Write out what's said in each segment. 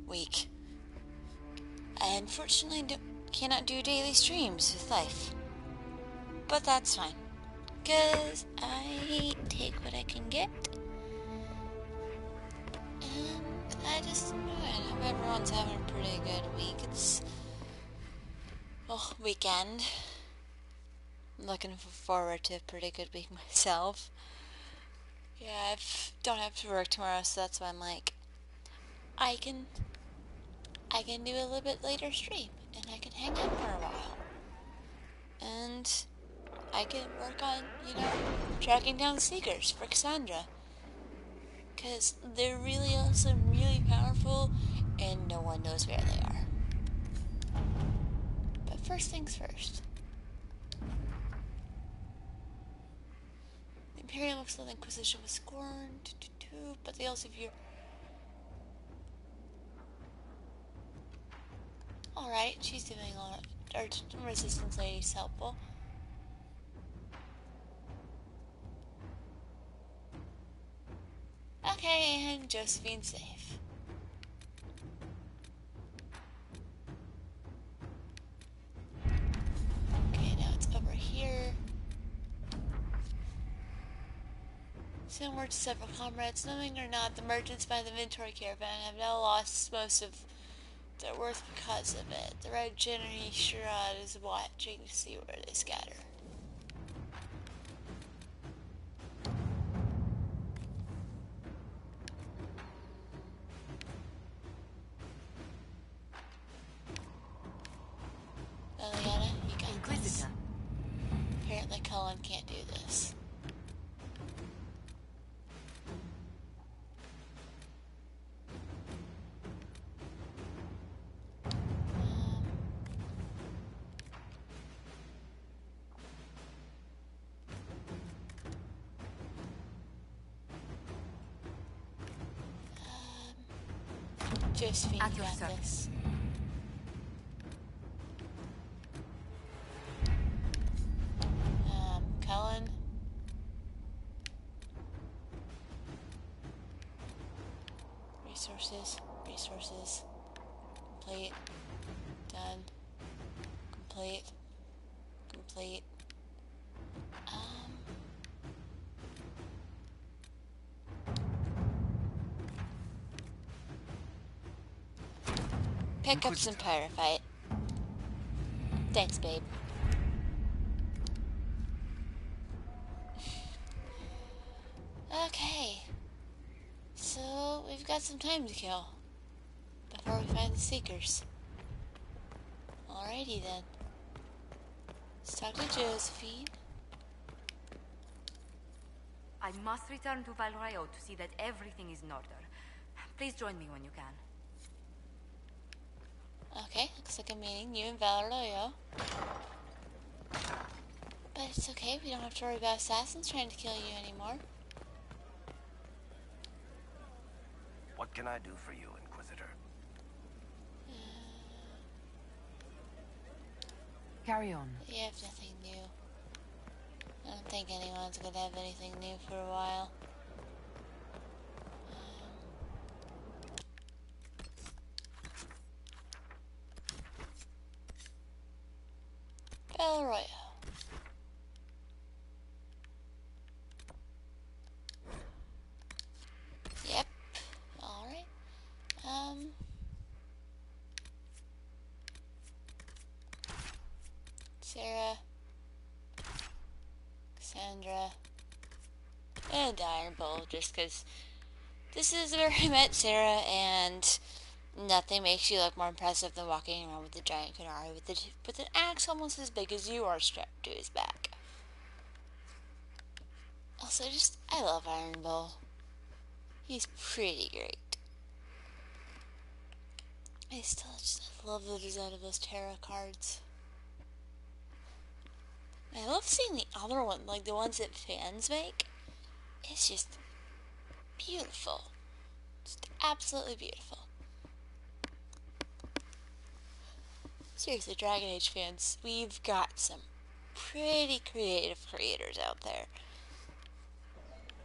week. I unfortunately cannot do daily streams with life. But that's fine. Because I take what I can get. And I just enjoy it. I hope everyone's having a pretty good week. It's, well, weekend. I'm looking forward to a pretty good week myself. Yeah, I don't have to work tomorrow, so that's why I'm like, I can do a little bit later stream, and I can hang out for a while. And I can work on, tracking down seekers for Casandra. Because they're really awesome, really powerful, and no one knows where they are. But first things first. The Imperium looks like the Inquisition was scorned, but they also view... Alright, she's doing all our resistance lady's helpful. Okay, and Josephine's safe. Okay, now it's over here. Send word to several comrades. Knowing or not, the merchants by the inventory caravan have now lost most of their worth because of it. The Red Jenny Sherrod is watching to see where they scatter. Liliana, you got this. Apparently Cullen can't do this. Josephine, you got this. Cullen. Resources. Complete. Done. Complete. Pick up some pyrophyte. Thanks, babe. Okay. So, we've got some time to kill before we find the Seekers. Alrighty then. Let's talk to Josephine. I must return to Valrayo to see that everything is in order. Please join me when you can. Okay, looks like I'm meeting you in Valrayo. But it's okay, we don't have to worry about assassins trying to kill you anymore. What can I do for you, Inquisitor? Carry on. You have nothing new. I don't think anyone's gonna have anything new for a while. Valrayo. Yep. Alright. Sarah. Casandra. And Iron Bull, just because this is where I met Sarah, and nothing makes you look more impressive than walking around with a giant Kunari with an axe almost as big as you are strapped to his back. Also, I love Iron Bull. He's pretty great. I still just love the design of those tarot cards. I love seeing the other one, like the ones that fans make. It's just beautiful. Just absolutely beautiful. Seriously, Dragon Age fans, we've got some pretty creative creators out there.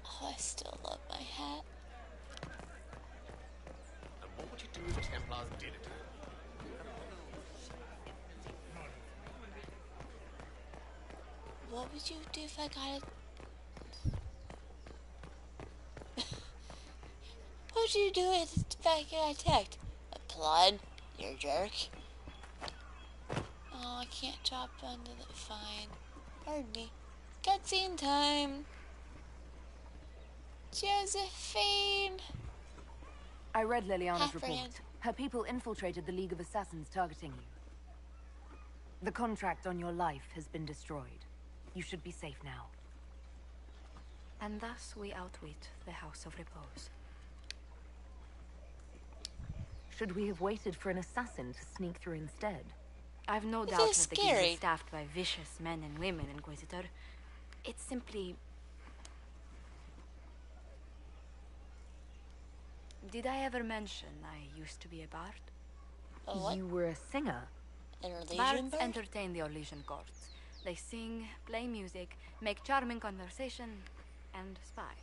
Oh, I still love my hat. And what would you do if Templar What would you do if I got it? What would you do if I got attacked? Applaud? You're a jerk. Oh, I can't chop under the... Fine. Pardon me. Cutscene time! Josephine! I read Liliana's Half-brain. report. Her people infiltrated the League of Assassins targeting you. The contract on your life has been destroyed. You should be safe now. And thus we outwit the House of Repose. Should we have waited for an assassin to sneak through instead? I've no doubt is that the guild scary. is staffed by vicious men and women, Inquisitor. It's simply... Did I ever mention I used to be a bard? A what? You were a singer? An Orlesian Bards bird? entertain the Orlesian courts. They sing, play music, make charming conversation, and spy.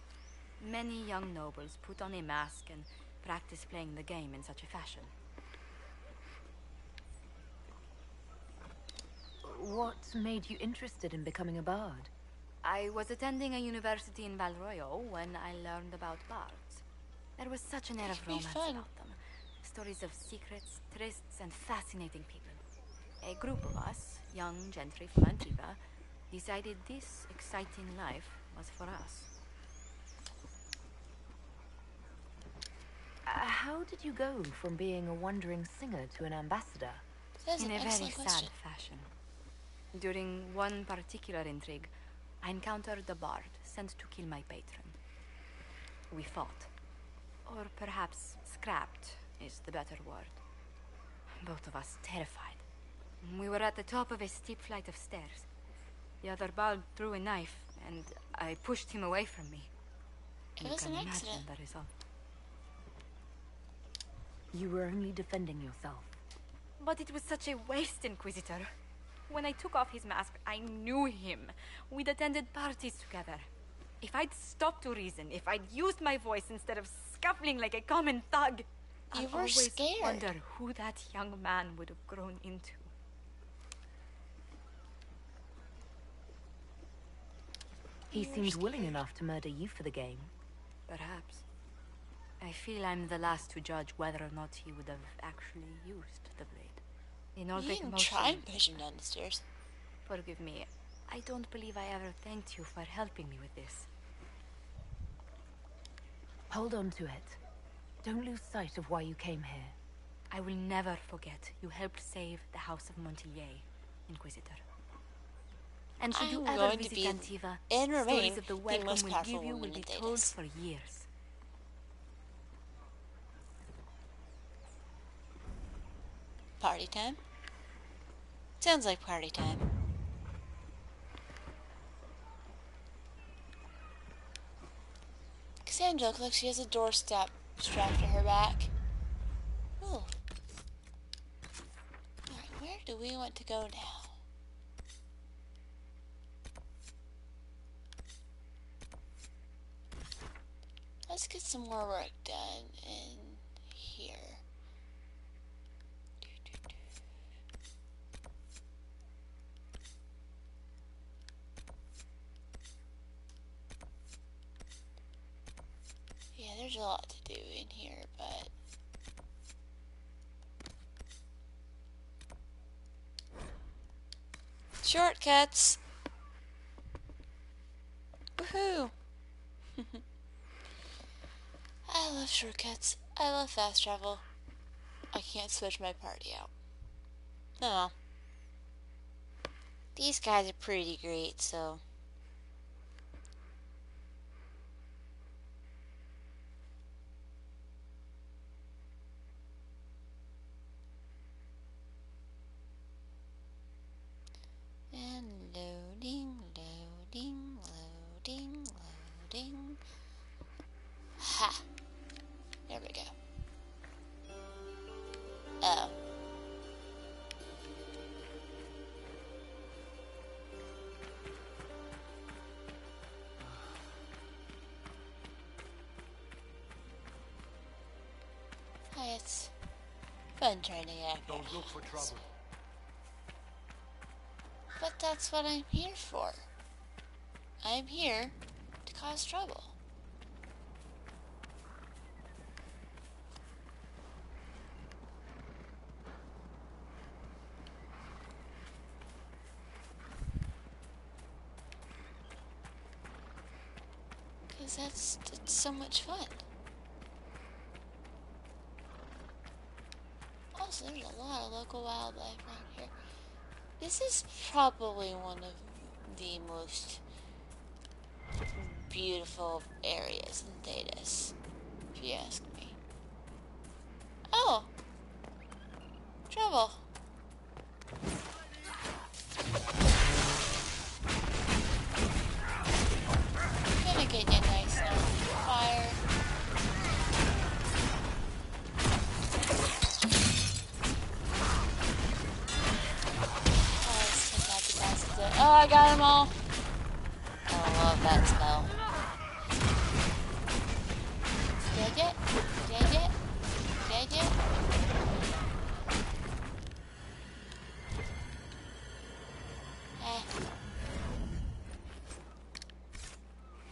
Many young nobles put on a mask and practice playing the game in such a fashion. What made you interested in becoming a bard? I was attending a university in Valroyo when I learned about bards. There was such an air of Be romance fun. about them. Stories of secrets, trysts, and fascinating people. A group of us, young gentry from Antigua, decided this exciting life was for us. How did you go from being a wandering singer to an ambassador? That's In an a very excellent sad question. fashion. During one particular intrigue, I encountered the bard sent to kill my patron. We fought. Or perhaps scrapped is the better word. Both of us terrified. We were at the top of a steep flight of stairs. The other bard threw a knife, and I pushed him away from me. It You was can an imagine accident. the result. You were only defending yourself. But it was such a waste, Inquisitor. When I took off his mask, I knew him. We'd attended parties together. If I'd stopped to reason, if I'd used my voice instead of scuffling like a common thug, You I'd were always scared. wonder who that young man would have grown into. He You were seemed willing scared. enough to murder you for the game. Perhaps. I feel I'm the last to judge whether or not he would have actually used the blade. In all You the didn't commotion, try and push him down the stairs. forgive me. I don't believe I ever thanked you for helping me with this. Hold on to it. Don't lose sight of why you came here. I will never forget you helped save the House of Montilyet, Inquisitor. And should you I'm ever going to visit be Antiva, and remain stories of the the welcome most we'll powerful give you woman will be in told Thedas. for years. Party time? Sounds like party time. Casandra looks like she has a doorstep strapped to her back. Ooh. Alright, where do we want to go now? Let's get some more work done in here. Yeah, there's a lot to do in here, but shortcuts. Woohoo! I love shortcuts. I love fast travel. I can't switch my party out. No. These guys are pretty great, so. And loading, loading, loading, loading. Ha! There we go. Oh. Fun training after. Don't look for trouble. But that's what I'm here for. I'm here to cause trouble. Because it's so much fun. Also, there's a lot of local wildlife around here. This is probably one of the most beautiful areas in Thetis, if you ask me. Oh! Trouble. Gonna get you nice and fire. Oh, let's take out the guys with it. Oh, I got them all. I love that spell. Dead yet? Dead yet? Dead yet?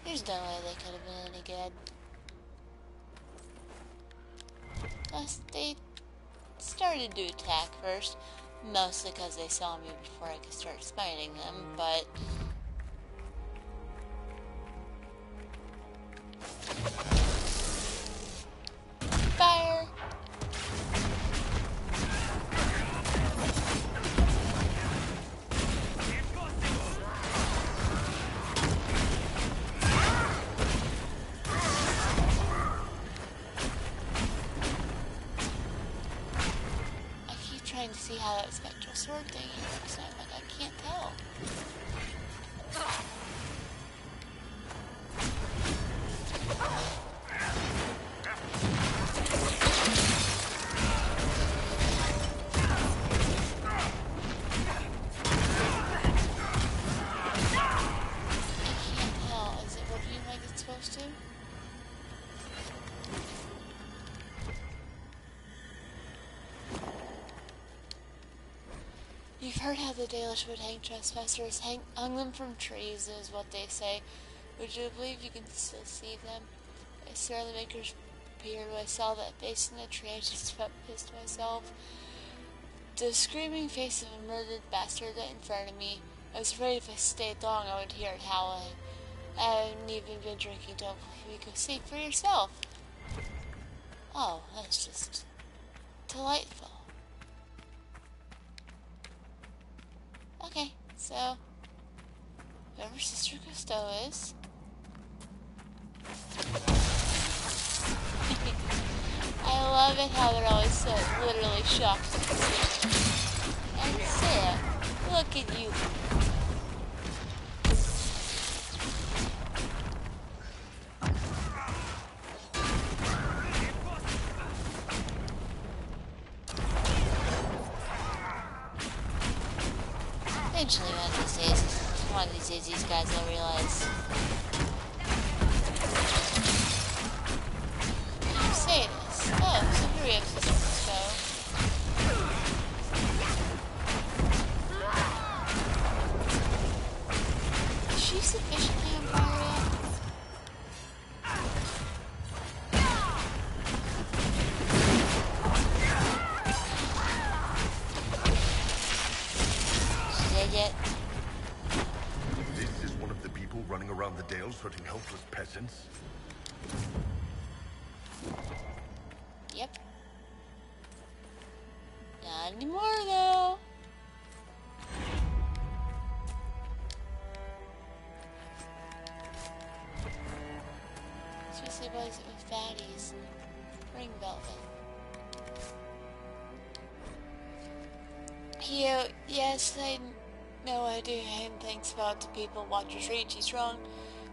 There's no way they could have been any good. Plus, they started to attack first, mostly because they saw me before I could start smiting them, but... Fire! Trying to see how that spectral sword thing works, and I'm like, I can't tell. I can't tell. Is it working like it's supposed to? You've heard how the Dalish would hang trespassers, hung them from trees, is what they say. Would you believe you can still see them? I swear the makers appeared when I saw that face in the tree. I just about pissed myself. The screaming face of a murdered bastard in front of me. I was afraid if I stayed long I would hear it howling. I hadn't even been drinking till you could see for yourself. Oh, that's just delightful. Okay, so whoever Sister Cousteau is. I love it how they're always so literally shocked. And Sam, look at you. Eventually, one of these days, these guys will realize. You say this. Oh, so hurry up, Sister Cousteau. Is she sufficiently on fire yet? She dead yet? This is one of the people running around the Dales hurting helpless peasants. Yep. Not anymore, though. Especially boys with fatties. Ring velvet. Yes, I know I do hate things about the people Watchers reach. He's wrong.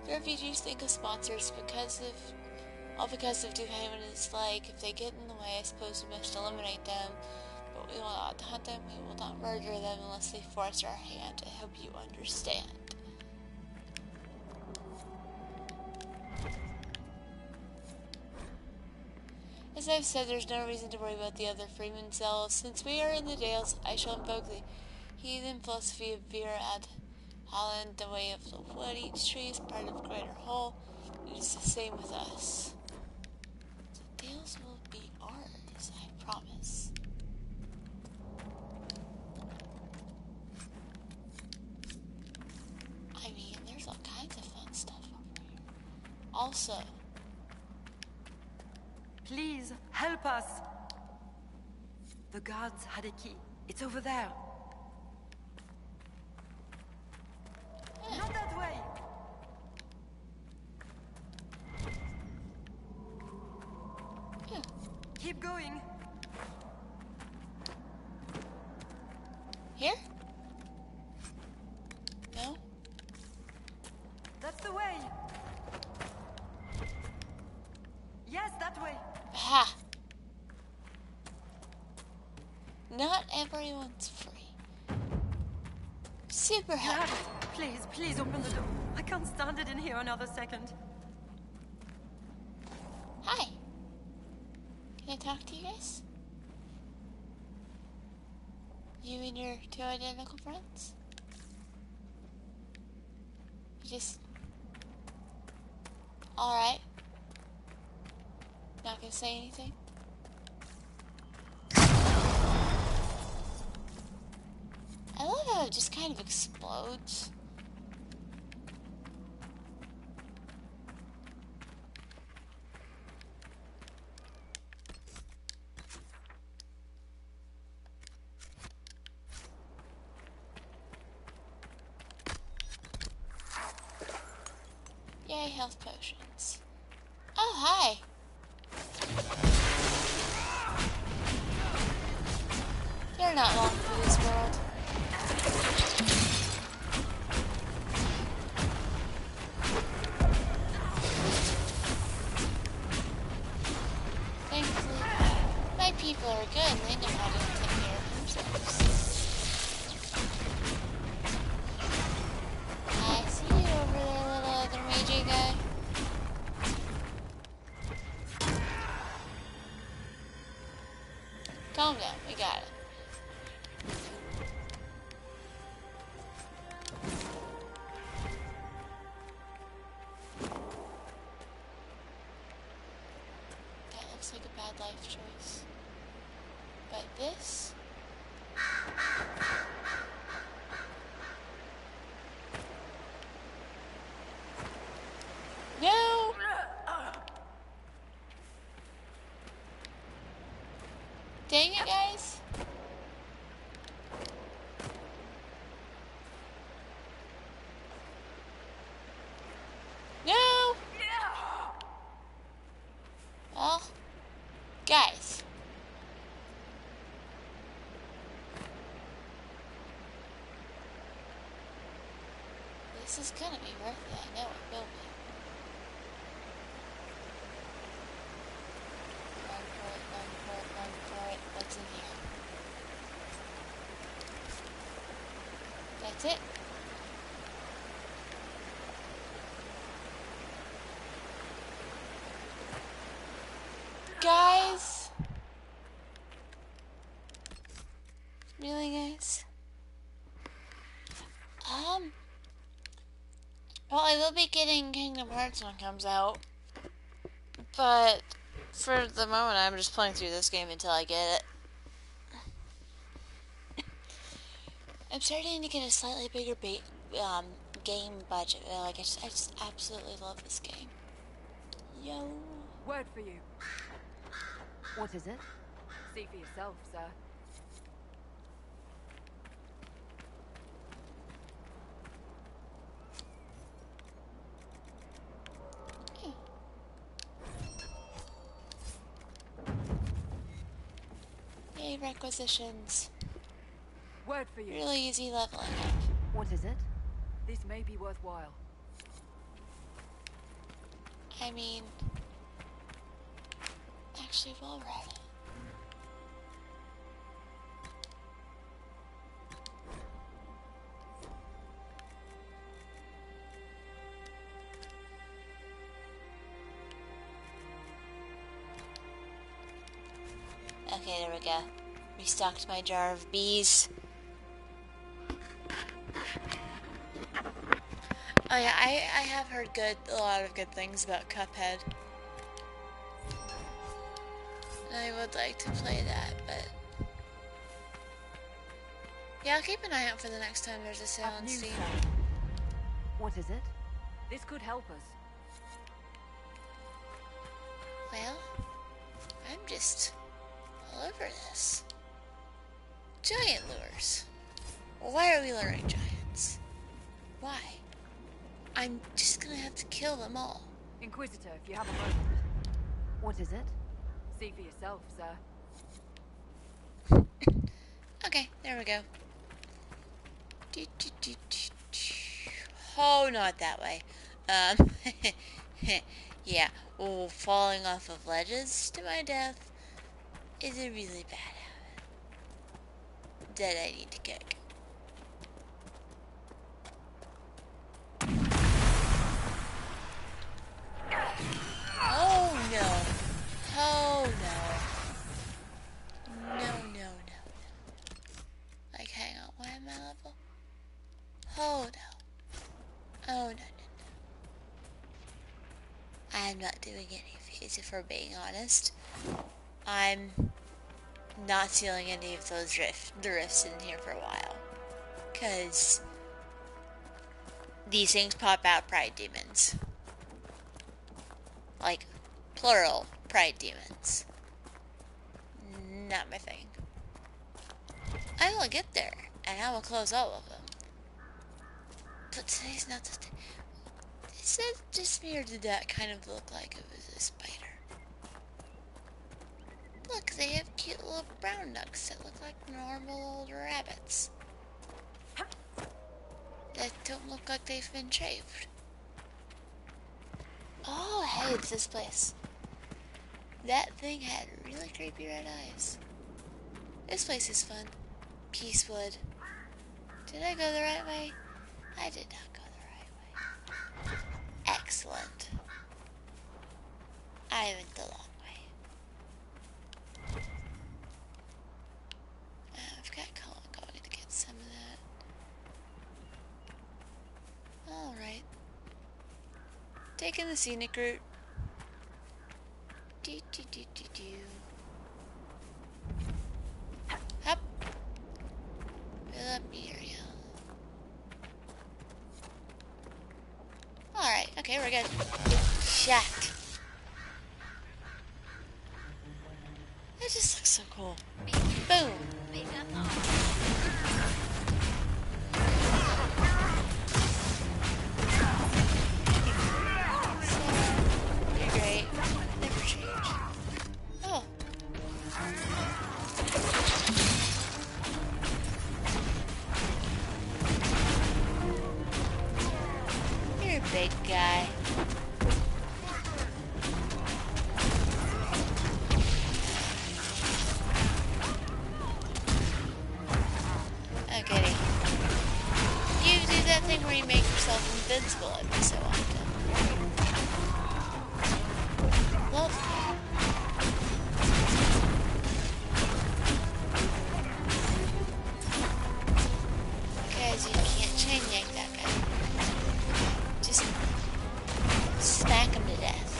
The refugees think of sponsors because of Duhaim and it's like, if they get in the way, I suppose we must eliminate them. But we will not hunt them, we will not murder them unless they force our hand. I hope you understand. As I've said, there's no reason to worry about the other freeman cells. Since we are in the Dales, I shall invoke the heathen philosophy of Vera ad Holland, the way of the wood. Each tree is part of a greater whole. It is the same with us. The Dales will be ours, I promise. I mean, there's all kinds of fun stuff over here. Also, please, help us! The guards had a key. It's over there. Not that way! Keep going. here? No? That's the way. Yes, that way. Aha! Not everyone's free. Super You have helpful. it. Please, please open the door. I can't stand it in here another second. Hi. Can I talk to you guys? You and your two identical friends? You just... Alright. Not gonna say anything? I love how it just kind of explodes. Yay, health potions. Oh, hi. You're not long for this world. Thankfully, my people are good and they know how to take care of themselves. I see you over there, little other major guy. Calm down, we got it. That looks like a bad life choice. But this? No! Dang it, guys. No! Well, guys. This is gonna be worth it. I know it will be. Run for it, run for it, run for it. What's in here? That's it. Guys. Really, guys? Well, I will be getting Kingdom Hearts when it comes out. But for the moment, I'm just playing through this game until I get it. I'm starting to get a slightly bigger game budget. Like, I just absolutely love this game. Yo. Word for you. What is it? See for yourself, sir. Yay, requisitions. Word for you. Really easy leveling. What is it? This may be worthwhile. I mean, actually, while we're at it. Okay, there we go. Restocked my jar of bees. Oh yeah, I have heard a lot of good things about Cuphead. And I would like to play that, but... Yeah, I'll keep an eye out for the next time there's a sale on Steam. What is it? This could help us. Well, I'm just all over this. Giant lures. Why are we luring giants? Why? I'm just gonna have to kill them all. Inquisitor, if you have a moment. What is it? See for yourself, sir. Okay, there we go. Oh, not that way. Yeah. Oh, falling off of ledges to my death is a really bad habit that I need to kick. Oh no. Oh no. No, no, no. Like, hang on, why am I level? Oh no. Oh no, no, no. I'm not doing any of these, if we're being honest. I'm not sealing any of those rifts in here for a while. Because these things pop out pride demons. Like, plural pride demons. Not my thing. I will get there, and I will close all of them. But today's not the day. Is that just me, or did that kind of look like it was a spider? Look, they have cute little brown ducks that look like normal old rabbits. That don't look like they've been shaved. Oh, hey, it's this place. That thing had really creepy red eyes. This place is fun. Peacewood. Did I go the right way? I did not go the right way. Excellent. I went the long way. I've got Colin going to get some of that. Alright. Taking the scenic route. Do. Up. Fill up area. Alright, okay, we're good. Shot. That just looks so cool. Boom. You're great. Never change. Oh. You're a big guy. Okay. You do that thing where you make yourself invincible every so often. Lovely. Guys, you can't chain yank that guy. Just smack him to death.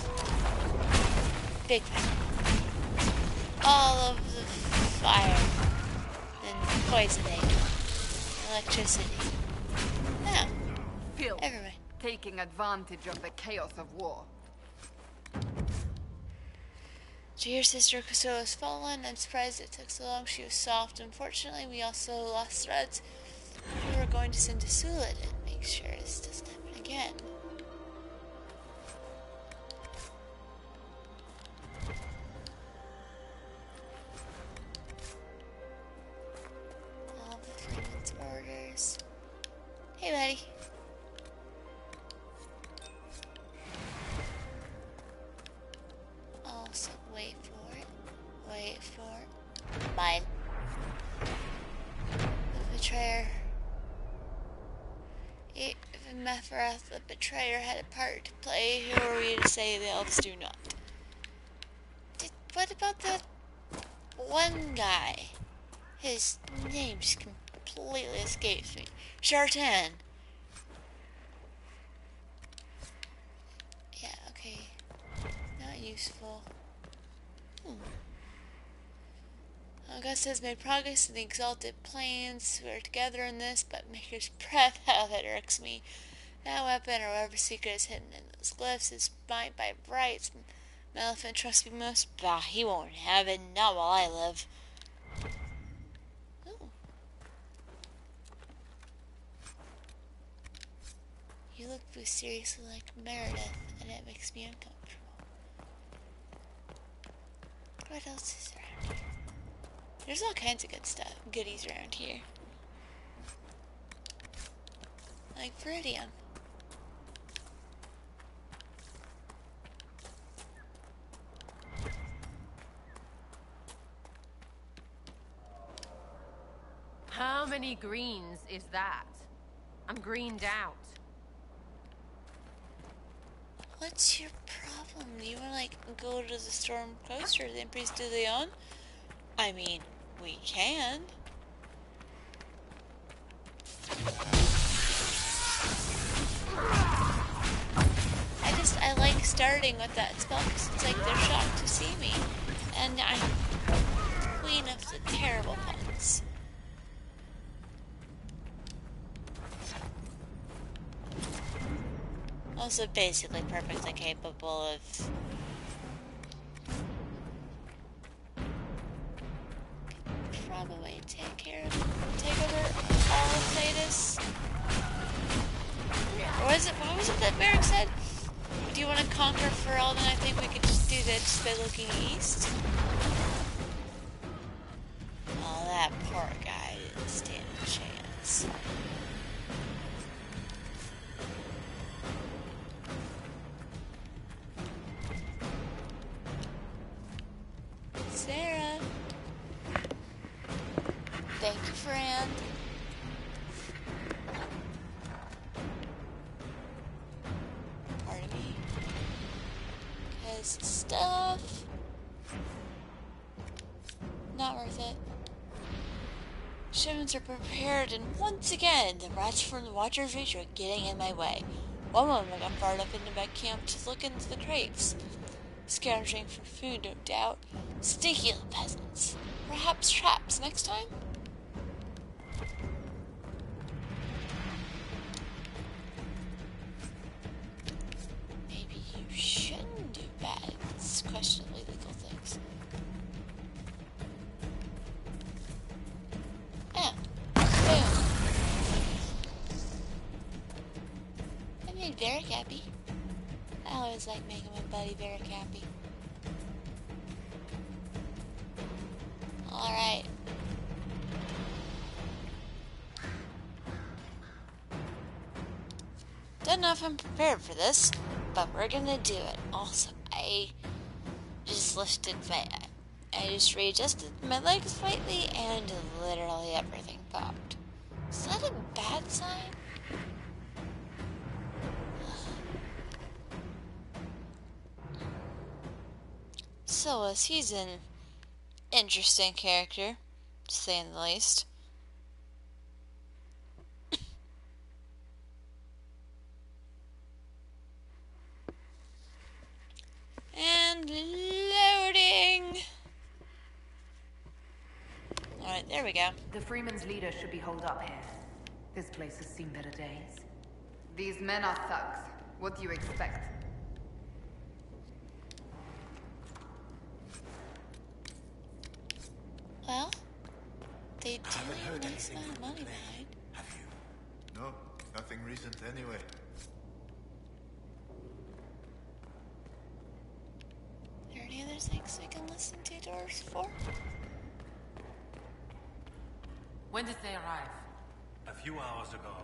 Big fan. All of the fire and poisoning, electricity. No, Phil, everywhere. taking advantage of the chaos of war. So your sister Kusula has fallen. I'm surprised it took so long. She was soft. Unfortunately, we also lost threads. We were going to send to Sula to make sure this doesn't happen again. All the Freeman's orders. Hey, buddy. Also, wait for it. Wait for it. Mine. The betrayer. Even Mepharath, the betrayer, had a part to play. Who are we to say the elves do not? What about the one guy. His name just completely escapes me. Shartan. Yeah, okay. Not useful. Augusta has made progress in the exalted planes. We are together in this, but Maker's breath, how that irks me. That weapon or whatever secret is hidden in those glyphs is mine by rights. My elephant trusts me most. Bah, he won't have it, not while I live. Oh. You look seriously like Meredith, and it makes me uncomfortable. What else is around here? There's all kinds of good stuff, goodies around here. Like Viridium. How many greens is that? I'm greened out. What's your problem? You wanna like go to the Storm Coast or the Empress de Leon? I mean, we can. I like starting with that spell because it's like they're shocked to see me. And I'm queen of the terrible puns. Also basically perfectly capable of probably take over all of Thetis. Or what was it that Merrick said? Do you want to conquer for all? Then I think we could just do that just by looking east. Oh, that poor guy didn't stand a chance. Sarah. Thank you, friend. Pardon me. Because stuff. Not worth it. Shipments are prepared, and once again, the rats from the Watcher's Reach are getting in my way. One moment I got fired up into my camp to look into the crates. Scrounging for food, no doubt. Stinky little peasants. Perhaps traps next time? Maybe you shouldn't do bad, questionably legal things. Yeah. Boom. I made Varric happy. I always like making my buddy Varric happy. Alright. Don't know if I'm prepared for this, but we're gonna do it. Also, I just readjusted my legs slightly and literally everything popped. Is that a bad sign? Silas, he's an interesting character, to say the least. And loading! Alright, there we go. The Freeman's leader should be holed up here. This place has seen better days. These men are thugs. What do you expect? Well, they do leave a nice amount of money behind. Have you? No, nothing recent anyway. Are there any other things we can listen to doors for? When did they arrive? A few hours ago.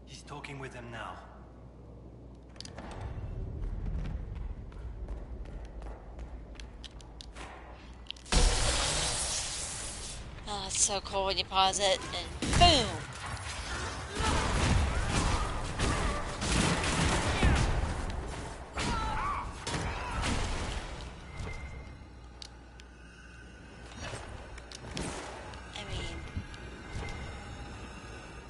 He's talking with them now. Oh, it's so cool when you pause it and boom!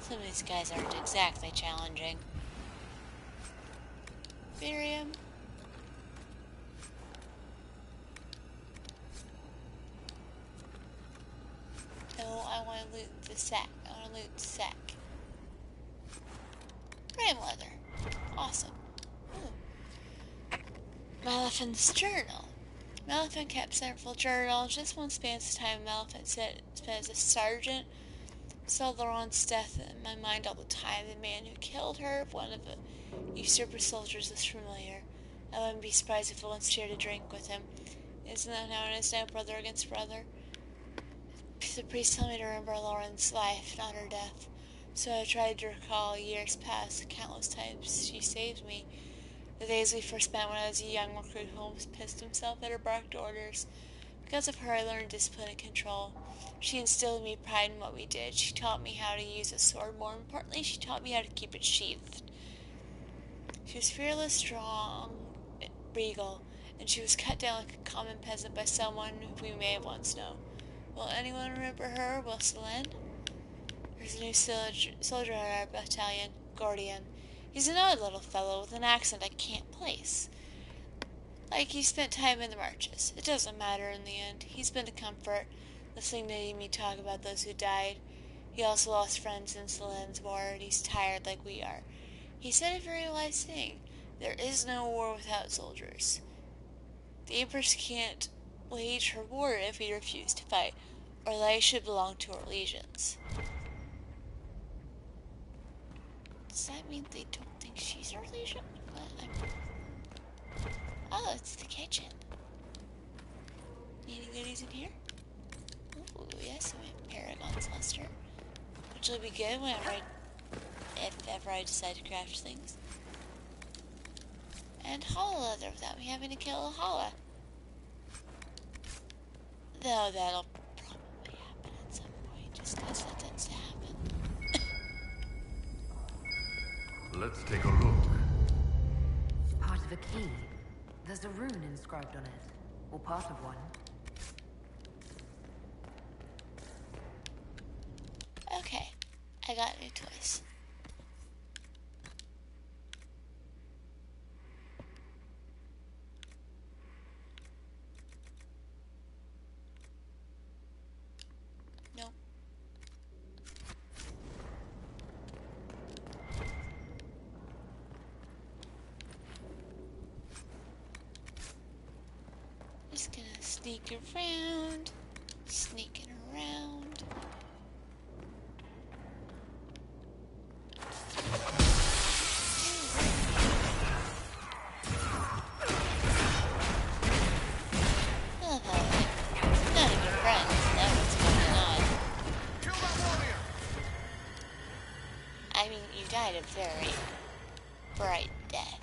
Some of these guys aren't exactly challenging. Miriam. No, I want to loot the sack. I want to loot the sack. Ram leather. Awesome. Ooh. Maleficent's journal. Maleficent kept several journals. Just one spans the time Maleficent spent as a sergeant. Saw Laurent's death in my mind all the time. The man who killed her, one of the usurper soldiers, was familiar. I wouldn't be surprised if I once shared a drink with him. Isn't that how it is now, brother against brother? The priest told me to remember Lauren's life, not her death. So I tried to recall years past, countless times she saved me. The days we first met when I was a young recruit who almost pissed himself at her barked orders. Because of her, I learned discipline and control. She instilled in me pride in what we did. She taught me how to use a sword. More importantly, she taught me how to keep it sheathed. She was fearless, strong, regal, and she was cut down like a common peasant by someone we may have once known. Will anyone remember her? Will Selene? There's a new soldier at our battalion, Gordian. He's an odd little fellow with an accent I can't place. Like he spent time in the marches. It doesn't matter in the end. He's been a comfort, listening to me talk about those who died. He also lost friends in Selene's war, and he's tired like we are. He said a very wise thing. There is no war without soldiers. The Empress can't wage her war if we refuse to fight, or they should belong to our legions. Does that mean they don't think she's our legion? Oh, it's the kitchen. Any goodies in here? Ooh, yes, I'm Paragon's luster. Which will be good if ever I decide to craft things. And hollow leather without me having to kill a hollow. Though that'll probably happen at some point, just because that tends to happen. Let's take a look. Part of a key. There's a rune inscribed on it. Or part of one. Okay, I got new toys. Nope. Just gonna sneak around, sneaking around. I love how none of your friends know what's going on. Kill that warrior! I mean, you died a very bright death.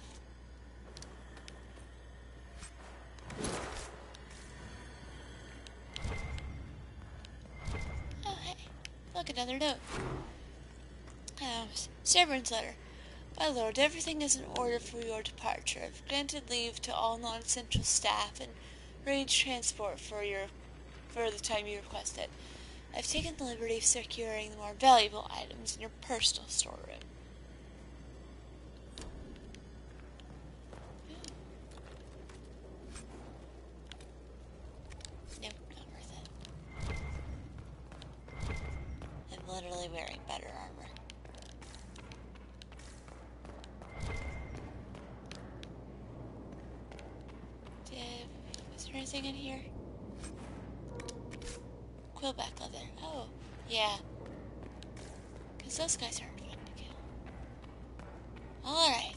Oh, hey. Look, another note. Severance letter. My lord, everything is in order for your departure. I've granted leave to all non-essential staff and arranged transport for the time you request it. I've taken the liberty of securing the more valuable items in your personal storeroom. Nope, not worth it. I'm literally wearing better armor. Was there anything in here? Quillback leather. Oh, yeah. Because those guys aren't fun to kill. Alright.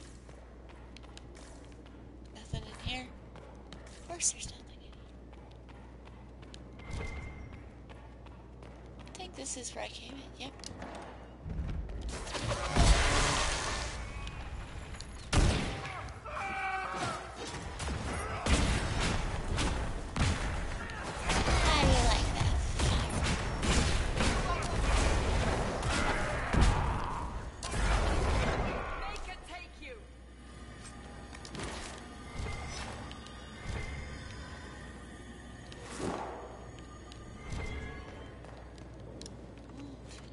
Nothing in here? Of course there's nothing in here. I think this is where I came in. Yep.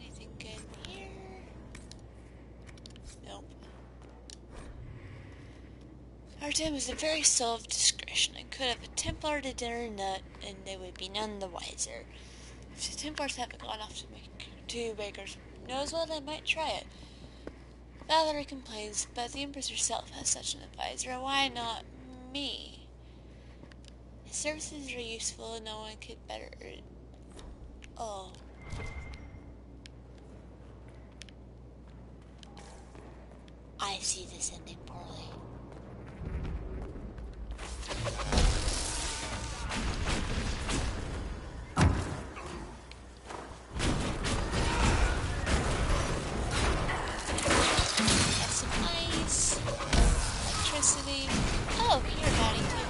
Anything good in Our dad was a very soul of discretion and could have a Templar to dinner and they would be none the wiser. If the Templars haven't gone off to make 2 bakers, knows what, I might try it. Valerie complains, but the Empress herself has such an advisor, why not me? His services are useful and no one could better... Oh. I see this ending poorly. Got some ice, electricity. Oh, you're body too.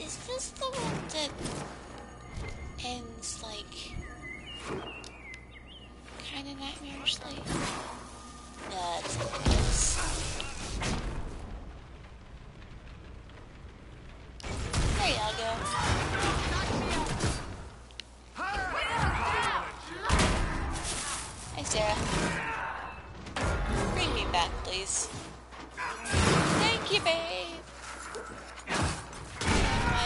Is this the one that ends like kind of nightmarishly? No, it's something else. There y'all go. Hi, Sarah. Bring me back, please. Thank you, babe. I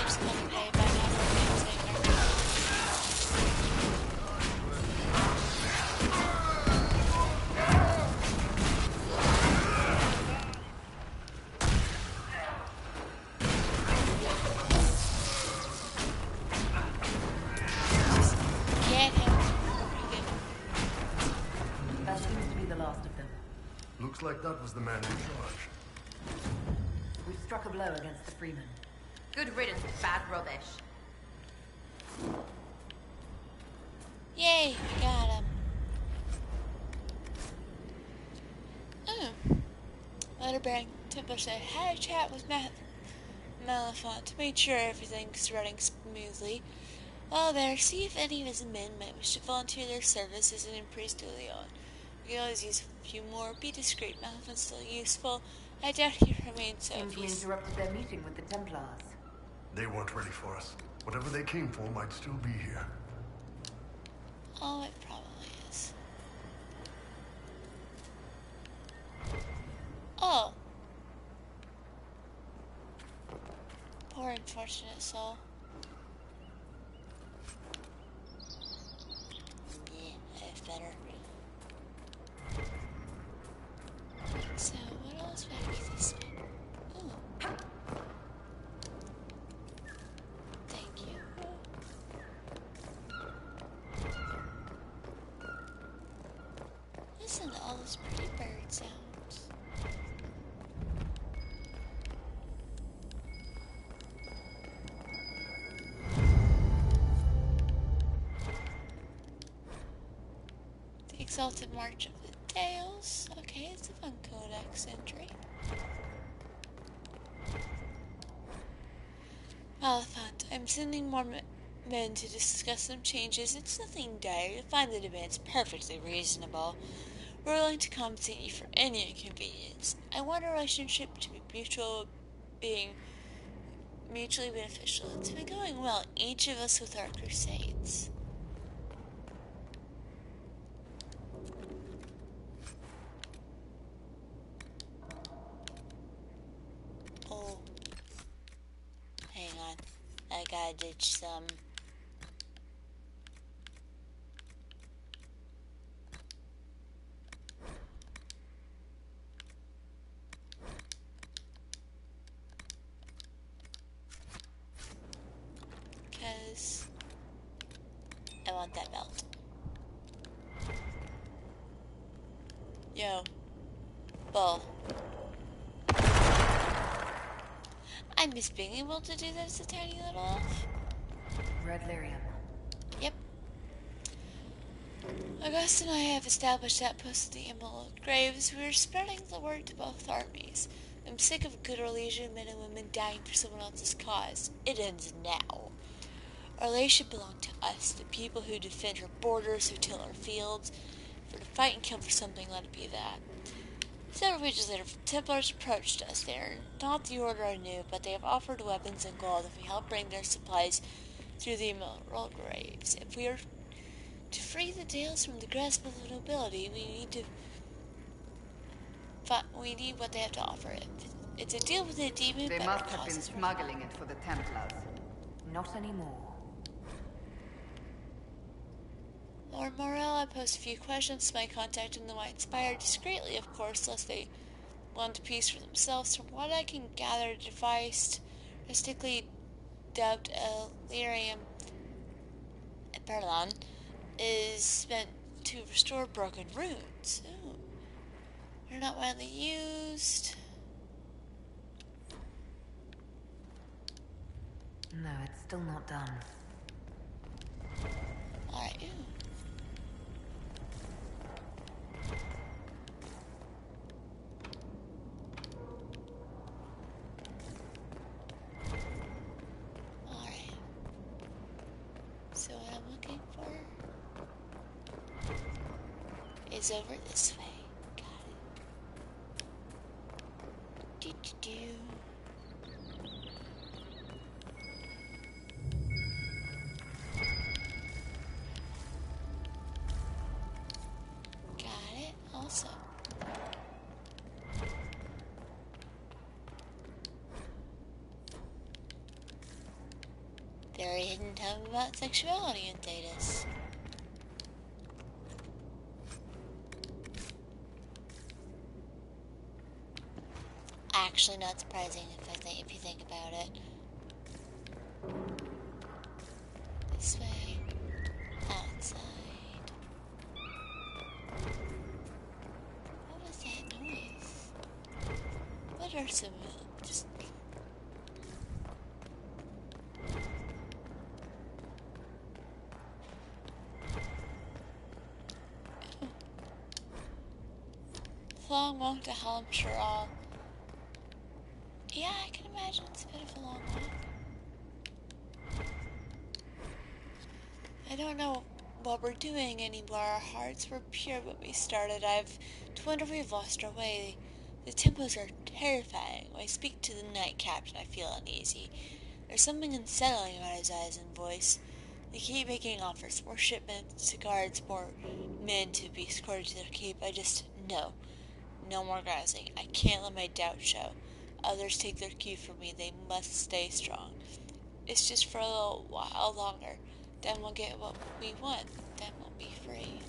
just want to pay back out of the Can't help it. That seems to be the last of them. Looks like that was the man in charge. We've struck a blow against the Freeman. Good riddance, bad rubbish. Yay, we got him. Oh. Letterbearing Templar said, had a chat with Malafont to make sure everything's running smoothly. While there, see if any of his men might wish to volunteer their service as an Empress de Leon. We can always use a few more. Be discreet. Malefont's still useful. I doubt he remains so. Seems we interrupted their meeting with the Templars. They weren't ready for us. Whatever they came for might still be here. Oh, it probably is. Oh. Poor unfortunate soul. Yeah, I have better. So, what else back this way? Ooh. Thank you. Listen to all those pretty bird sounds. The Exalted March of the Dales. Okay, it's a fun codex entry. Malafont, I'm sending more men to discuss some changes. It's nothing dire. You'll find the demands perfectly reasonable. We're willing to compensate you for any inconvenience. I want our relationship to be being mutually beneficial. It's been going well, each of us with our crusades. Oh. Hang on. I gotta ditch some. Because I want that belt. Yo. Bull. I miss being able to do that as a tiny little elf. Red Lyrium. Yep. August and I have established that post at the Emerald Graves. We are spreading the word to both armies. I'm sick of good Orlesian men and women dying for someone else's cause. It ends now. Orlais should belong to us, the people who defend our borders, who till our fields. If we're to fight and kill for something, let it be that. Several pages later, Templars approached us. They are not the order I knew, but they have offered weapons and gold if we help bring their supplies through the Emerald Graves. If we are To free the Dales from the grasp of the nobility, we need what they have to offer. It's a deal with a demon. They but must it have been costs more. smuggling it for the Templars. Not anymore. Lord Morel, I posed a few questions to my contact, and though I inspired discreetly, of course, lest they want a piece for themselves. From what I can gather, the device drastically dubbed Lyrium, is meant to restore broken runes. Ooh. They're not widely used. No, it's still not done. Alright, ooh. Alright. So what I'm looking for is over this way. Got it. Do-do-do. Got it. Also. Very hidden tongue about sexuality in Thetis. Actually, not surprising if you think about it. This way, outside. What was that noise? What are some just? Long walk to hell, I'm sure all. Yeah, I can imagine it's a bit of a long walk. I don't know what we're doing anymore. Our hearts were pure when we started. I've to wonder if we've lost our way. The tempos are terrifying. When I speak to the Knight Captain, I feel uneasy. There's something unsettling about his eyes and voice. They keep making offers. More shipments to guards, more men to be escorted to their keep. I just, no. No more grousing. I can't let my doubt show. Others take their cue from me. They must stay strong. It's just for a little while longer. Then we'll get what we want. Then we'll be free.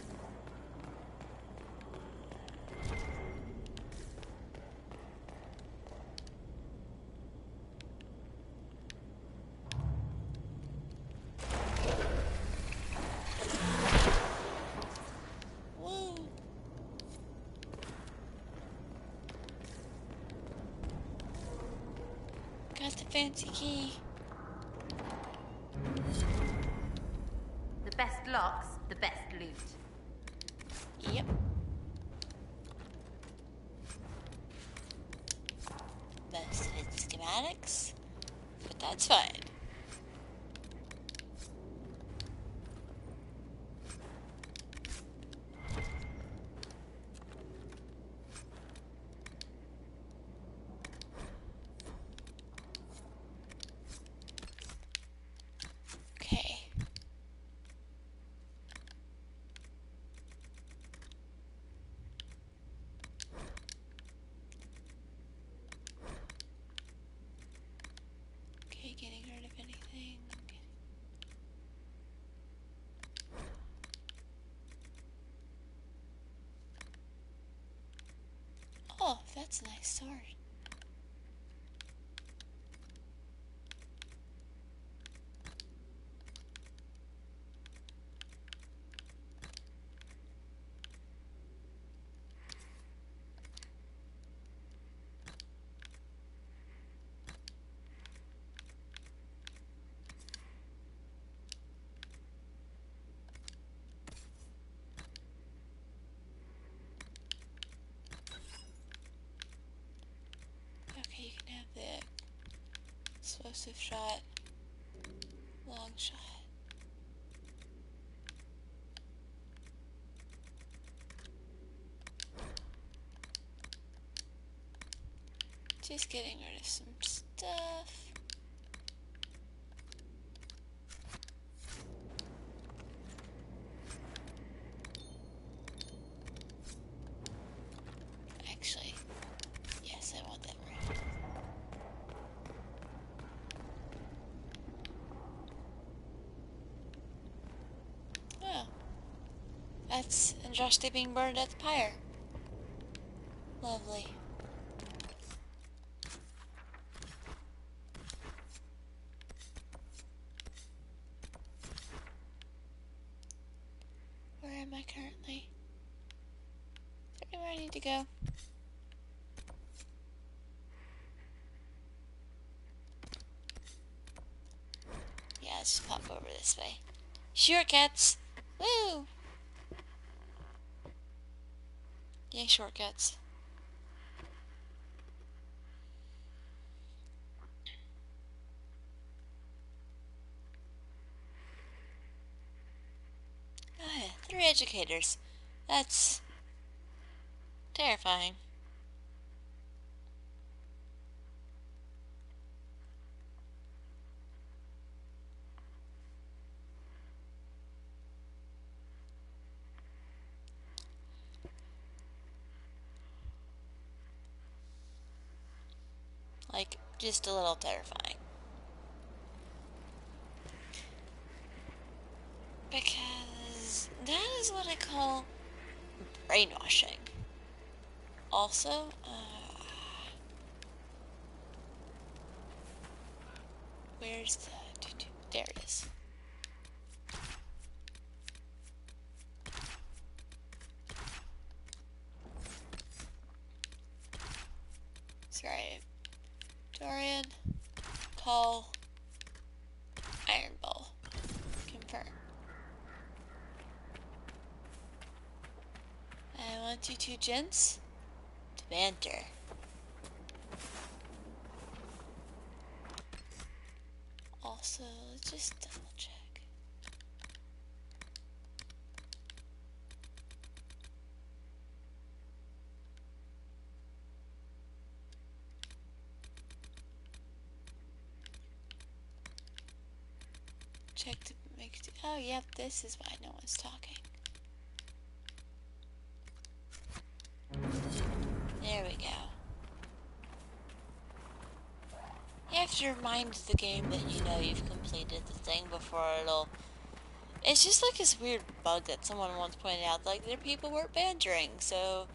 Woo! Got the fancy key. The best locks, the best loot. Yep. Most of it's schematics, but that's fine. Okay. Okay, getting rid of anything. Oh, that's a nice sword. Okay, you can have the explosive shot, long shot. Just getting rid of some stuff. shortcuts, and Drashti being burned at the pyre. Lovely. Where am I currently? Is there anywhere I need to go? Yeah, let's just pop over this way. Shortcuts! Woo! Yay, shortcuts. Oh yeah, 3 educators. That's terrifying. Like, just a little terrifying. Because that is what I call brainwashing. Also, where's the... There it is. Sorry. Dorian, call, Iron Ball. Confirm. I want you two gents to banter. Also, let's just double check. Check to make... Oh, yep, this is why no one's talking. There we go. You have to remind the game that you know you've completed the thing before it'll... It's just like this weird bug that someone once pointed out, like their people weren't bantering, so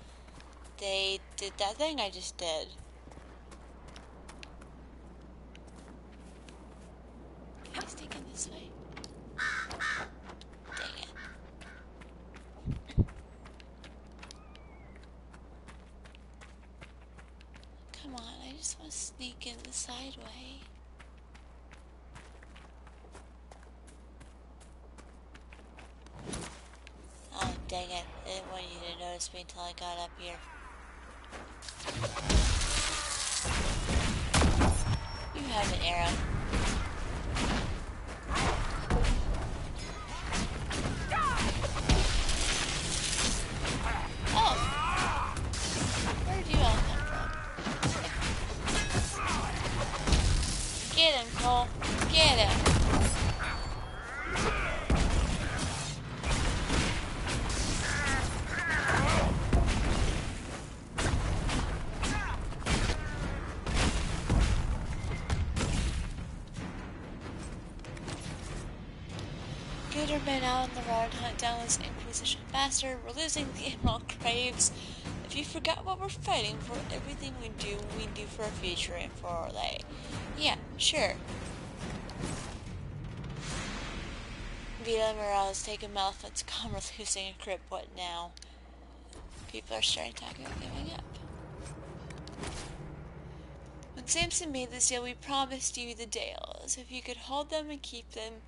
they did that thing I just did. Can I sneak in this way? Dang it. Come on, I just want to sneak in the side way. Oh, dang it. I didn't want you to notice me until I got up here. You have an arrow. Oh! Where'd you all come from? Get him, Cole. Get him. Good or bad out on the road, hunt down this Inquisition bastard. We're losing the Emerald Craves. If you forgot what we're fighting for, everything we do for our future and for our life. Yeah, sure. Vita Morales taking Maleficent's calm, losing a crib. What now? People are starting talking about giving up. When Samson made this deal, we promised you the Dales. If you could hold them and keep them,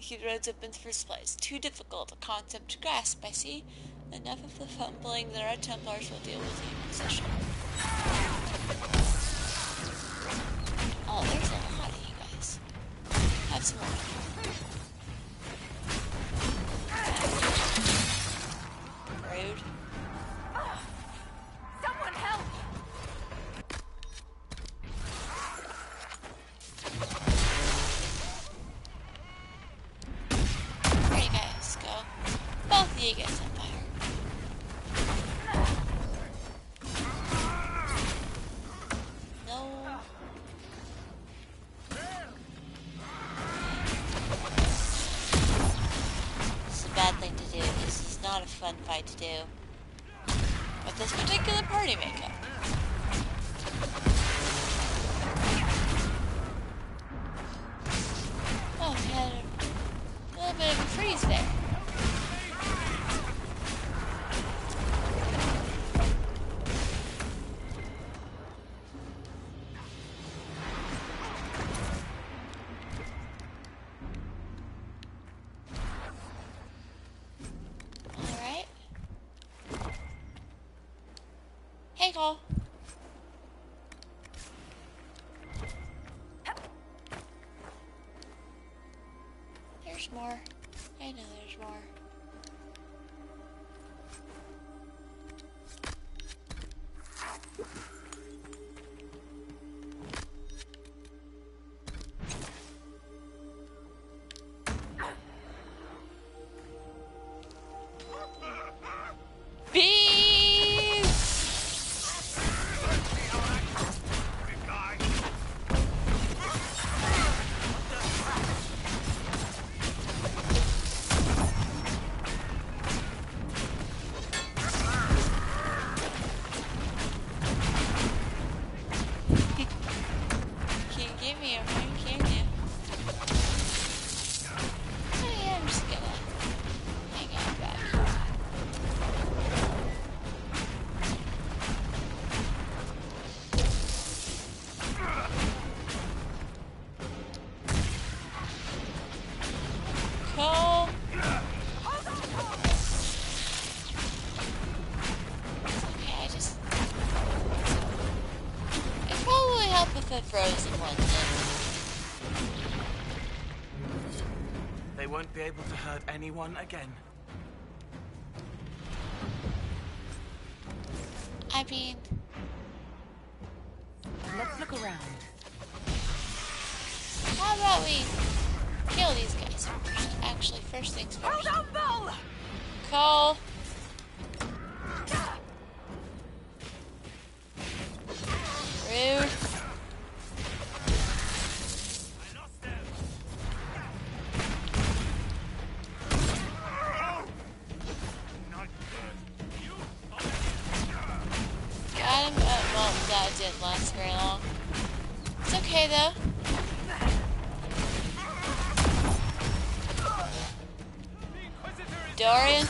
keep the roads open in the first place. Too difficult a concept to grasp, I see. Enough of the fumbling. The Red Templars will deal with the Inquisition. Oh, there's a lot of you guys. Have some more. Rude. Someone help! Where you guys go? Both of you guys on fire. No. fun fight to do with this particular party makeup. Oh, we had a little bit of a freeze there. Alright. Hey, Cole. There's more. I know there's more. Bees! Can't give me a ring, can you? Oh yeah, I'm just gonna hang out back here. Cole! Okay, it'd probably help if I frozen one thing. They won't be able to hurt anyone again. I mean, Let's look around. how about we kill these guys first? Actually, first things first. Cole! Rude. Got him. Well, that didn't last very long. It's okay though. Dorian.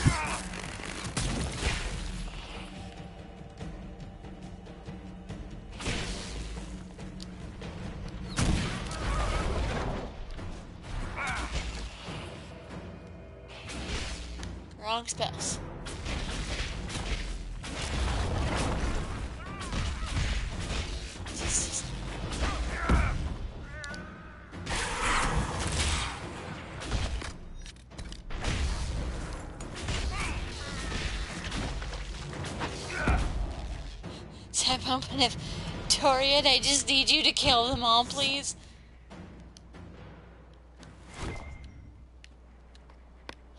Wrong spells. Step up and if Dorian, I just need you to kill them all, please.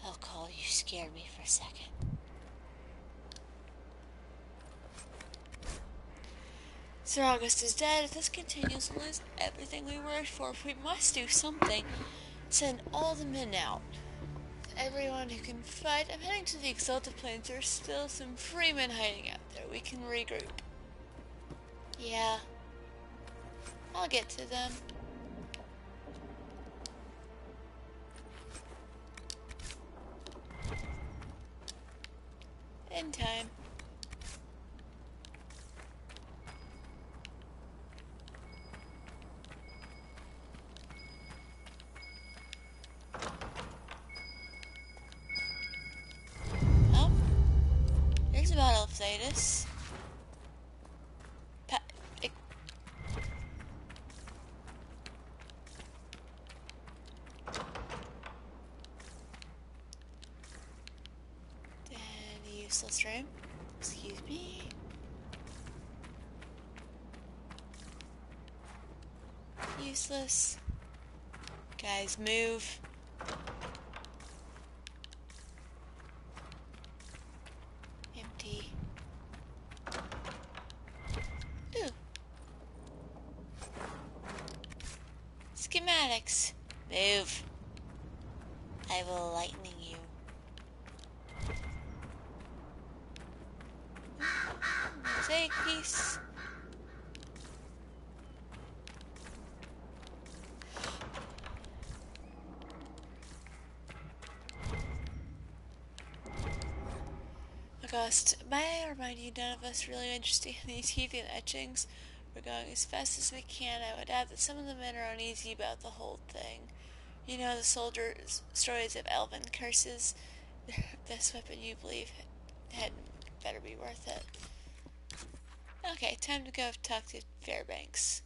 Oh, Cole, you scared me for a second. Sir August is dead. If this continues, we'll lose everything we worked for. We must do something. Send all the men out. Everyone who can fight. I'm heading to the Exalted Plains. There's still some free men hiding out there. We can regroup. Yeah. I'll get to them. In time. Oh. There's a Battle of Thetis. Useless room. Excuse me. Useless. Guys, move. Empty. Ooh. Schematics. Move. I will lightning you. say peace. August, may I remind you, none of us really interested in these heathen etchings. We're going as fast as we can. I would add that some of the men are uneasy about the whole thing. You know, the soldiers' stories of elven curses. This weapon you believe had better be worth it. Okay, time to go talk to Fairbanks.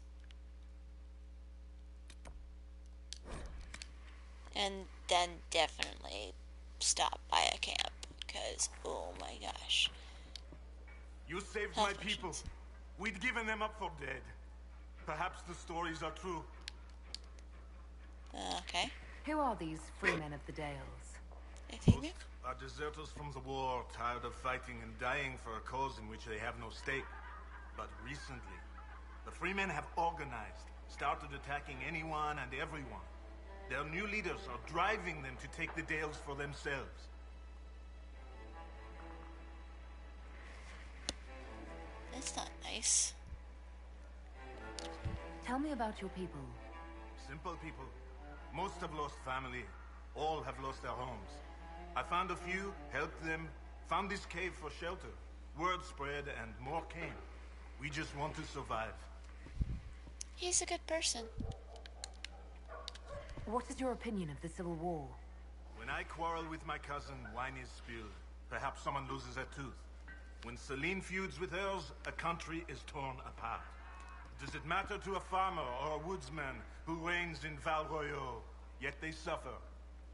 And then definitely stop by a camp, because, oh my gosh. You saved Health my people. potions. We'd given them up for dead. Perhaps the stories are true. Okay. Who are these free men of the Dales? Anything new? Most are deserters from the war, tired of fighting and dying for a cause in which they have no stake. But recently, the Freemen have organized, started attacking anyone and everyone. Their new leaders are driving them to take the Dales for themselves. That's not nice. Tell me about your people. Simple people. Most have lost family. All have lost their homes. I found a few, helped them, found this cave for shelter. Word spread and more came. We just want to survive. He's a good person. What is your opinion of the Civil War? When I quarrel with my cousin, wine is spilled. Perhaps someone loses a tooth. When Celine feuds with hers, a country is torn apart. Does it matter to a farmer or a woodsman who reigns in Val Royaux? Yet they suffer.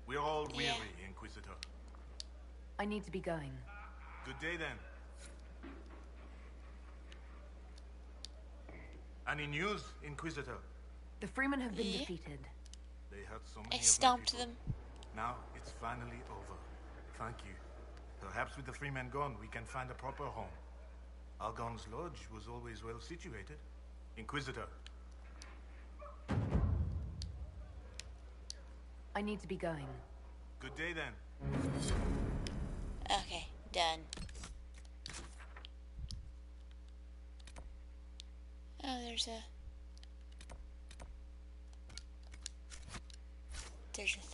We're all weary, Inquisitor. I need to be going. Good day, then. Any news, Inquisitor? The Freemen have been Yeah. defeated. They had so many I of my stomped people. them. Now it's finally over. Thank you. Perhaps with the Freemen gone, we can find a proper home. Algon's lodge was always well situated. Inquisitor. I need to be going. Good day, then. Okay, done. Oh, there's a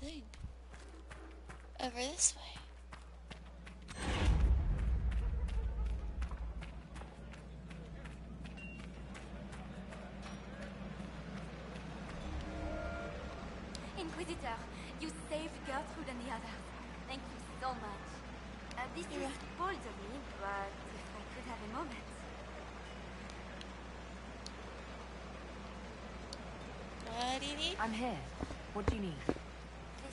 thing over this way. Inquisitor, you saved Gertrude and the others. Thank you so much. This is bold of me, but if I could have a moment. What do you need? I'm here. What do you need?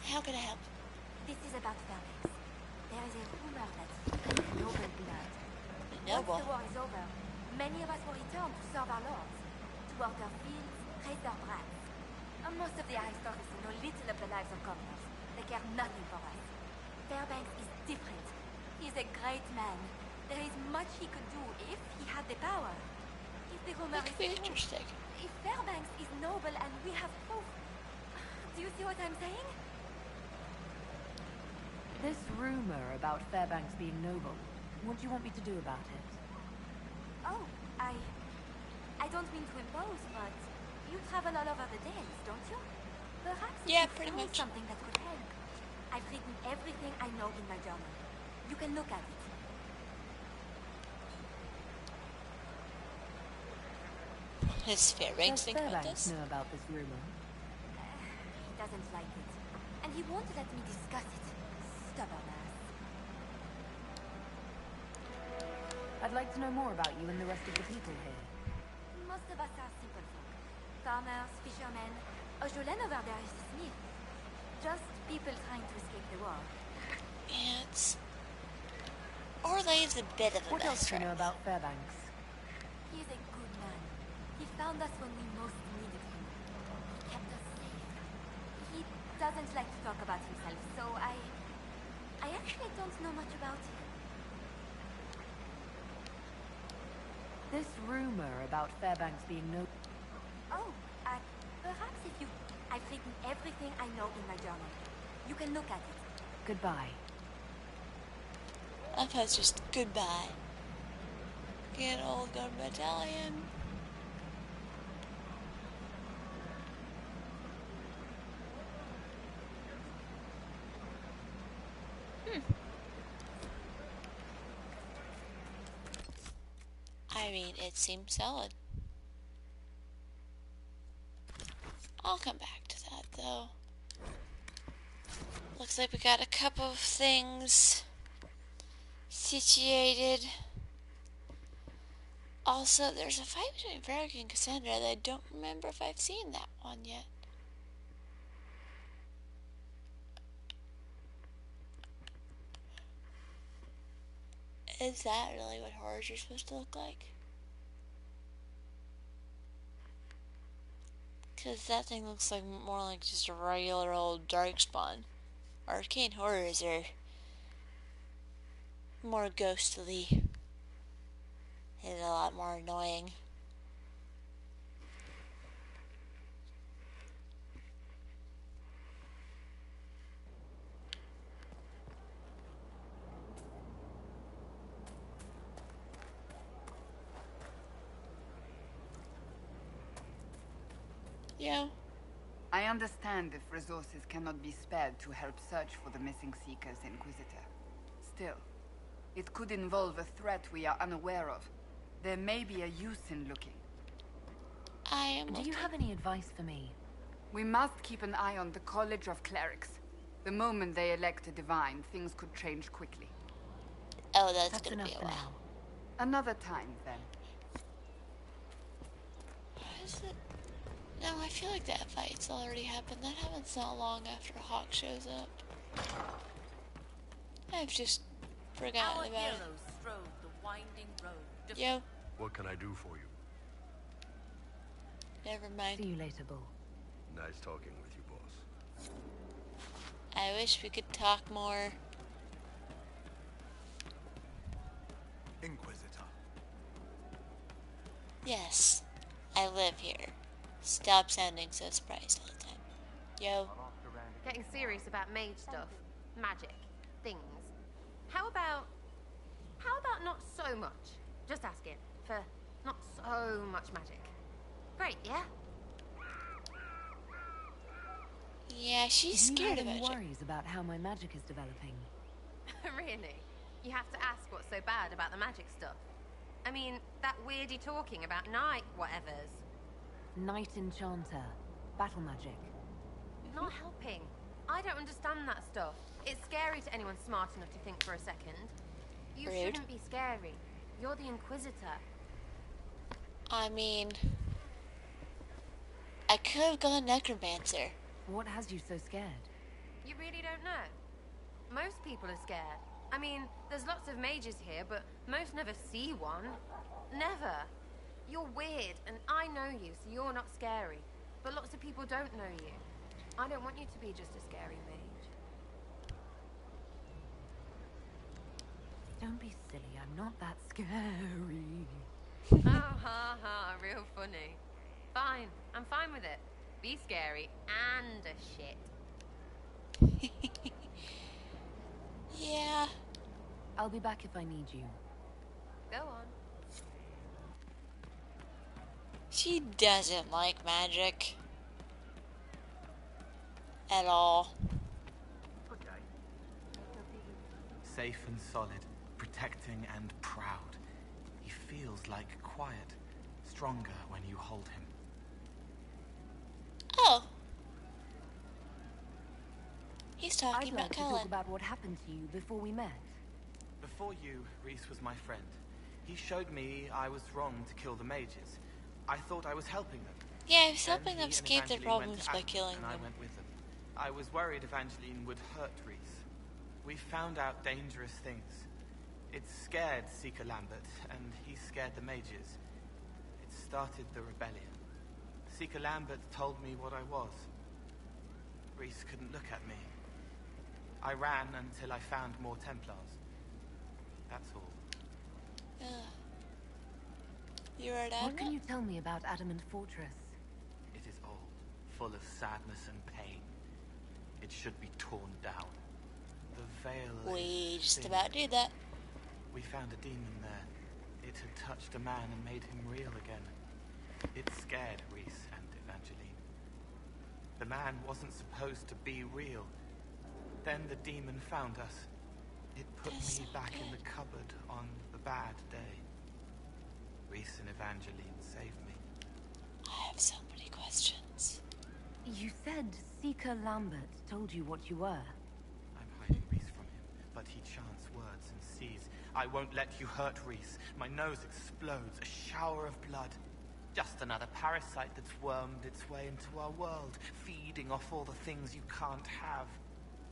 How can I help? This is about Fairbanks. There is a rumor that he drinks noble blood. Once Noble. the war is over, many of us will return to serve our lords, to work their fields, raise their brats. And most of the aristocracy know little of the lives of commoners. They care nothing for us. Fairbanks is different. He is a great man. There is much he could do if he had the power. If the rumor That is could be true, interesting. if Fairbanks is noble and we have proof, do you see what I'm saying? This rumor about Fairbanks being noble, what do you want me to do about it? Oh, I don't mean to impose, but you travel all over the Dales, don't you? Perhaps if Yeah, you pretty found much. something that could help. I've written everything I know in my journal. You can look at it. Does Fairbanks Does think about Fairbanks this? know about this rumor? He doesn't like it. And he won't let me discuss it. Stubborn ass. I'd like to know more about you and the rest of the people here. Most of us are simple folk. Farmers, fishermen. Jolene over there is a smith. Just people trying to escape the war. Yeah, it's... Orlay's a bit of a What else mess do you know right about Fairbanks? He is a good man. He found us when we most needed him. He kept us safe. He doesn't like to talk about himself, so I actually don't know much about him. This rumor about Fairbanks being noble. Oh, perhaps if you... I've written everything I know in my journal. You can look at it. Goodbye. I thought it's just goodbye. Second Old Gun Battalion. I mean, it seems solid. I'll come back to that, though. Looks like we got a couple of things situated. Also, there's a fight between Varric and Casandra that I don't remember if I've seen that one yet. Is that really what horrors are supposed to look like? Because that thing looks like more like just a regular old darkspawn. Arcane horrors are more ghostly and a lot more annoying. Yeah. I understand if resources cannot be spared to help search for the missing Seeker's Inquisitor. Still, it could involve a threat we are unaware of. There may be a use in looking. I am. Do you have any advice for me? We must keep an eye on the College of Clerics. The moment they elect a divine, things could change quickly. Oh, that's gonna enough be a for while. now. Another time, then. Is it? No, I feel like that fight's already happened. That happens not long after Hawk shows up. I've just forgotten about it. Strode the winding road. Yo, What can I do for you? never mind. See you later, Bull. Nice talking with you, boss. I wish we could talk more. Inquisitor. Yes, I live here. Stop sounding so surprised all the time. Yo. Getting serious about mage stuff, magic, things. How about not so much? Just asking for not so much magic. Great, yeah? Yeah, she's Do you scared have of any magic. worries about how my magic is developing? Really? You have to ask what's so bad about the magic stuff. I mean, that weirdy talking about night whatevers. Night Enchanter. Battle magic. Not helping. I don't understand that stuff. It's scary to anyone smart enough to think for a second. You Rude. shouldn't be scary. You're the Inquisitor. I mean, I could have gone Necromancer. What has you so scared? You really don't know? Most people are scared. I mean, there's lots of mages here, but most never see one. Never. You're weird, and I know you, so you're not scary. But lots of people don't know you. I don't want you to be just a scary mage. Don't be silly, I'm not that scary. Oh, ha, ha, real funny. Fine, I'm fine with it. Be scary and a shit. Yeah. I'll be back if I need you. Go on. She doesn't like magic. At all. Safe and solid, protecting and proud. He feels like quiet, stronger when you hold him. Oh. He's I'd talking like about to talk Cullen. about what happened to you before we met. Before you, Reese was my friend. He showed me I was wrong to kill the mages. I thought I was helping them. Yeah, he was Then helping he them and escape their Evangeline problems went to by Athens, killing and them. I went with them. I was worried Evangeline would hurt Reese. We found out dangerous things. It scared Seeker Lambert, and he scared the mages. It started the rebellion. Seeker Lambert told me what I was. Reese couldn't look at me. I ran until I found more Templars. That's all. Ugh. You're at What can Adamant? you tell me about Adamant Fortress? It is old, full of sadness and pain. It should be torn down. The veil We is just thin. about did that. We found a demon there. It had touched a man and made him real again. It scared Reese and Evangeline. The man wasn't supposed to be real. Then the demon found us. It put me back in the cupboard on the bad day. Reese and Evangeline saved me. I have so many questions. You said Seeker Lambert told you what you were. I'm hiding Reese from him, but he chants words and sees. I won't let you hurt Reese. My nose explodes, a shower of blood. Just another parasite that's wormed its way into our world, feeding off all the things you can't have.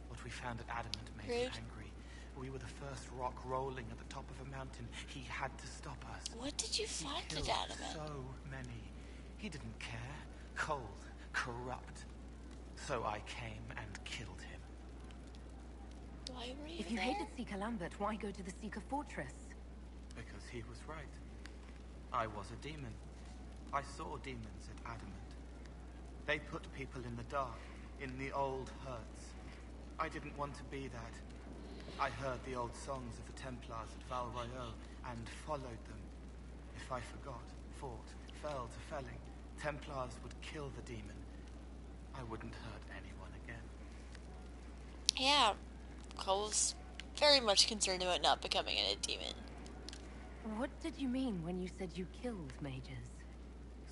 What we found at Adamant made him angry. We were the first rock rolling at the top of a mountain. He had to stop us. What did you find at Adamant? So many. He didn't care. Cold, corrupt. So I came and killed him. Why were you If you there? hated Seeker Lambert, why go to the Seeker Fortress? Because he was right. I was a demon. I saw demons at Adamant. They put people in the dark, in the old hurts. I didn't want to be that. I heard the old songs of the Templars at Val Royeaux and followed them. If I forgot, fought, fell to felling, Templars would kill the demon. I wouldn't hurt anyone again. Yeah, Cole was very much concerned about not becoming a demon. What did you mean when you said you killed mages?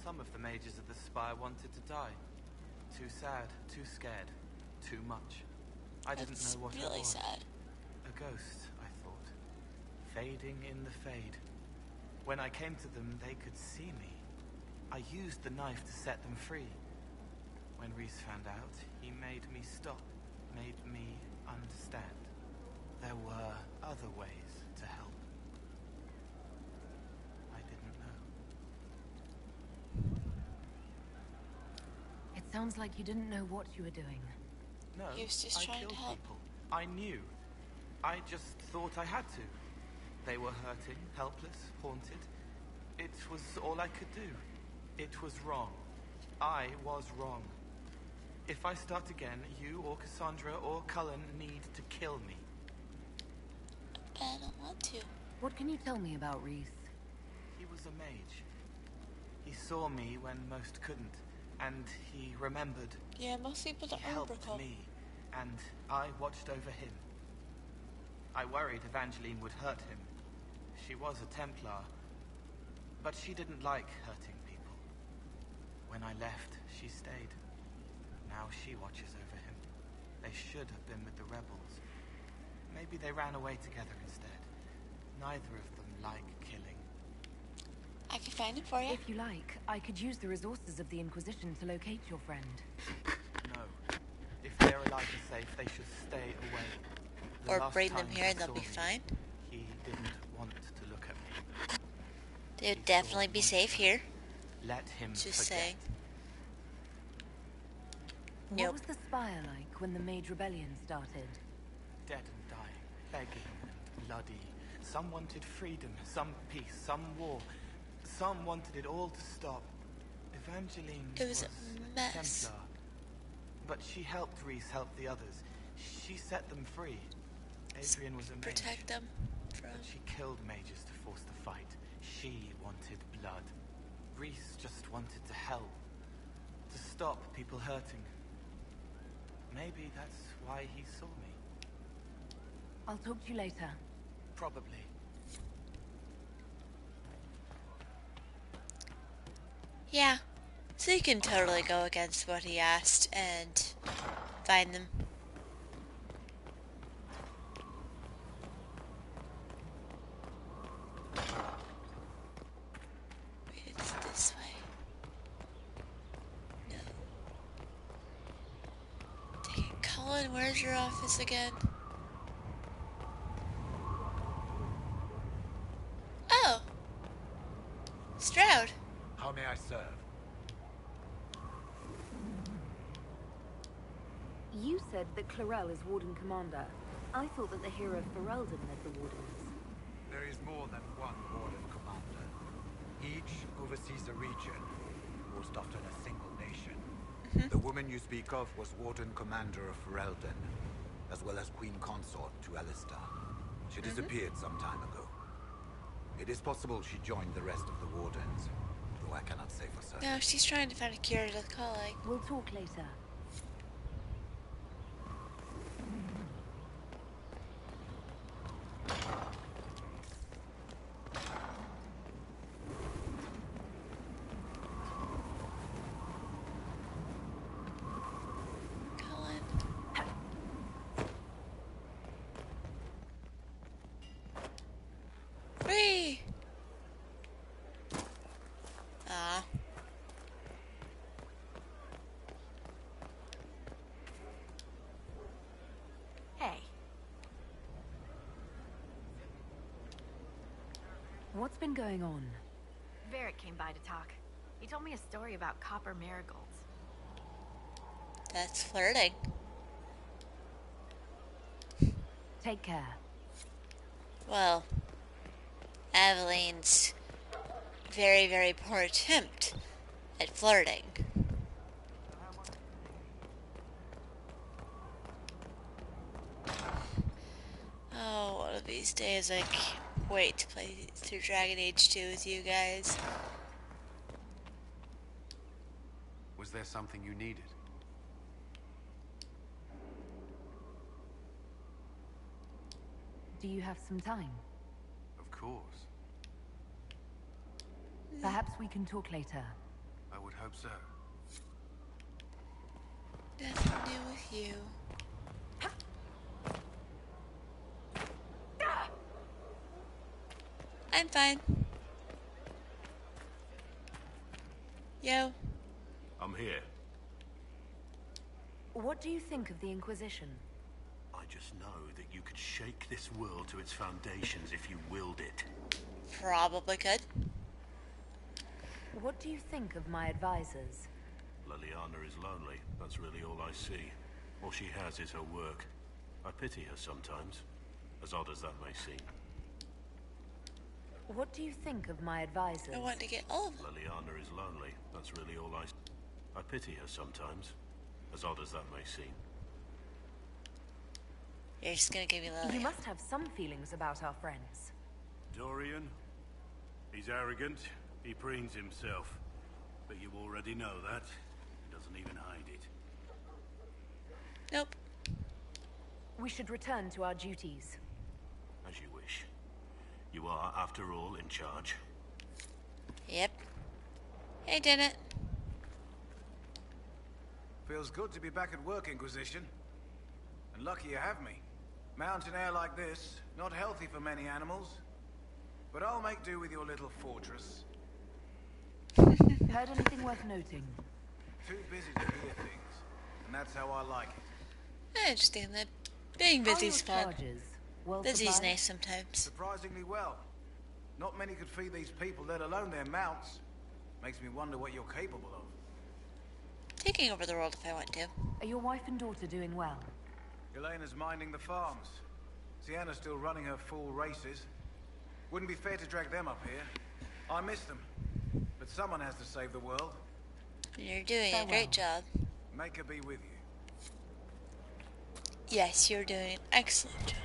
Some of the mages of the Spire wanted to die. Too sad, too scared, too much. I didn't know what really it was. sad. A ghost, I thought. Fading in the fade. When I came to them, they could see me. I used the knife to set them free. When Reese found out, he made me stop, made me understand. There were other ways to help. I didn't know. It sounds like you didn't know what you were doing. No, He was just I trying to killed help. people. I knew. I just thought I had to. They were hurting, helpless, haunted. It was all I could do. It was wrong. I was wrong. If I start again, you or Cassandra or Cullen need to kill me. But I don't want to. What can you tell me about Reese? He was a mage. He saw me when most couldn't, and he remembered. Yeah, most people don't He remember helped Cole. me, and I watched over him. I worried Evangeline would hurt him. She was a Templar, but she didn't like hurting people. When I left, she stayed. Now she watches over him. They should have been with the rebels. Maybe they ran away together instead. Neither of them like killing. I can find it for you. If you like, I could use the resources of the Inquisition to locate your friend. No. If they're alive and safe, they should stay away. The Or last bring them time here he and they'll saw be me, fine. He didn't want to look at me. They would He definitely saw be a safe monster. here. Let him Just forget. saying. What Nope. was the Spire like when the Mage Rebellion started? Dead and dying, begging and bloody. Some wanted freedom, some peace, some war. Some wanted it all to stop. Evangeline It was a mess. Templar. But she helped Reese help the others. She set them free. Adrian was a mage. Protect them from... But she killed mages to force the fight. She wanted blood. Reese just wanted to help. To stop people hurting. Maybe that's why he saw me. I'll talk to you later. Probably. Yeah. So you can totally go against what he asked and find them. Wait, it's this way. No. Dang it, Colin, where's your office again? Oh! Stroud. How may I serve? You said that Clarel is Warden Commander. I thought that the hero Ferelden led the Wardens. There is more than one Warden Commander. Each oversees a region, most often a single nation. The woman you speak of was Warden Commander of Ferelden, as well as Queen Consort to Alistar. She disappeared some time ago. It is possible she joined the rest of the Wardens, though I cannot say for certain. No, she's trying to find a cure to the calling. We'll talk later. Colin. Free! Ah. Hey. What's been going on? Varric came by to talk. He told me a story about copper marigolds. That's flirting. Take care. Well, Eveline's very, very poor attempt at flirting. Oh, one of these days I can't wait to play through Dragon Age 2 with you guys. Was there something you needed? Do you have some time? Of course. Perhaps we can talk later. I would hope so. Nothing new with you. I'm fine. Yo. I'm here. What do you think of the Inquisition? I just know that you could shake this world to its foundations if you willed it. Probably could. What do you think of my advisors? Liliana is lonely. That's really all I see. All she has is her work. I pity her sometimes, as odd as that may seem. What do you think of my advisors? I want to get all of them. Liliana is lonely. That's really all I pity her sometimes, as odd as that may seem. You're just gonna give me Lily. You must have some feelings about our friends. Dorian? He's arrogant. He preens himself. But you already know that. He doesn't even hide it. Nope. We should return to our duties. As you wish. You are, after all, in charge. Yep. Hey, didn't. Feels good to be back at work, Inquisition. And lucky you have me. Mountain air like this, not healthy for many animals. But I'll make do with your little fortress. Heard anything worth noting? Too busy to hear things. And that's how I like it. I understand that. Being busy's fun. Well Busy's supplied? nice sometimes. Surprisingly well. Not many could feed these people, let alone their mounts. Makes me wonder what you're capable of. Taking over the world if I want to. Are your wife and daughter doing well? Elena's minding the farms. Sienna's still running her full races. Wouldn't be fair to drag them up here. I miss them. But someone has to save the world. You're doing a great job. Make her be with you. Yes, you're doing an excellent job.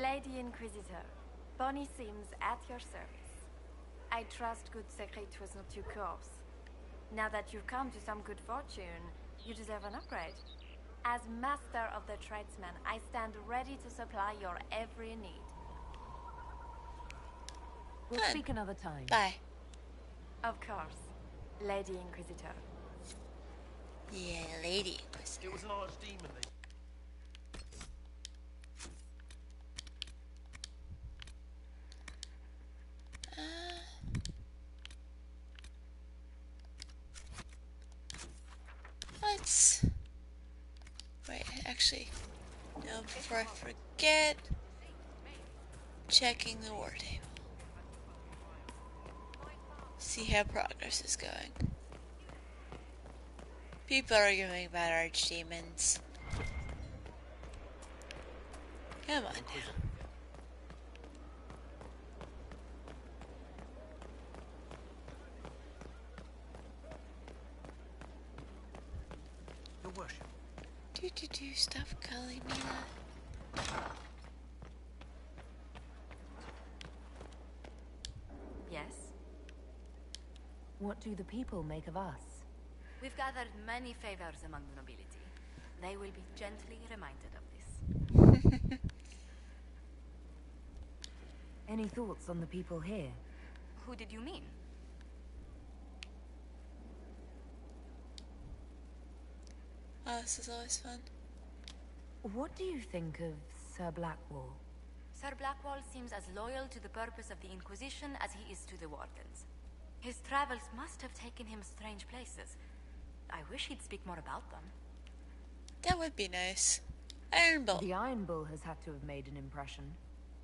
Lady Inquisitor, Bonnie Sims at your service. I trust good secret was not your course. Now that you've come to some good fortune, you deserve an upgrade. As master of the tradesman, I stand ready to supply your every need. We'll speak another time. Bye. Of course, Lady Inquisitor. Yeah, Lady Inquisitor. It was an archdemon. Let's... Wait, actually... No, before I forget... Checking the war table. See how progress is going. People are arguing about archdemons. Come on now. Your worship. Stop calling me that. Yes? What do the people make of us? We've gathered many favors among the nobility. They will be gently reminded of this. Any thoughts on the people here? Who did you mean? Oh, this is always fun. What do you think of Sir Blackwall? Sir Blackwall seems as loyal to the purpose of the Inquisition as he is to the Wardens. His travels must have taken him strange places. I wish he'd speak more about them. That would be nice. Iron Bull. The Iron Bull has had to have made an impression.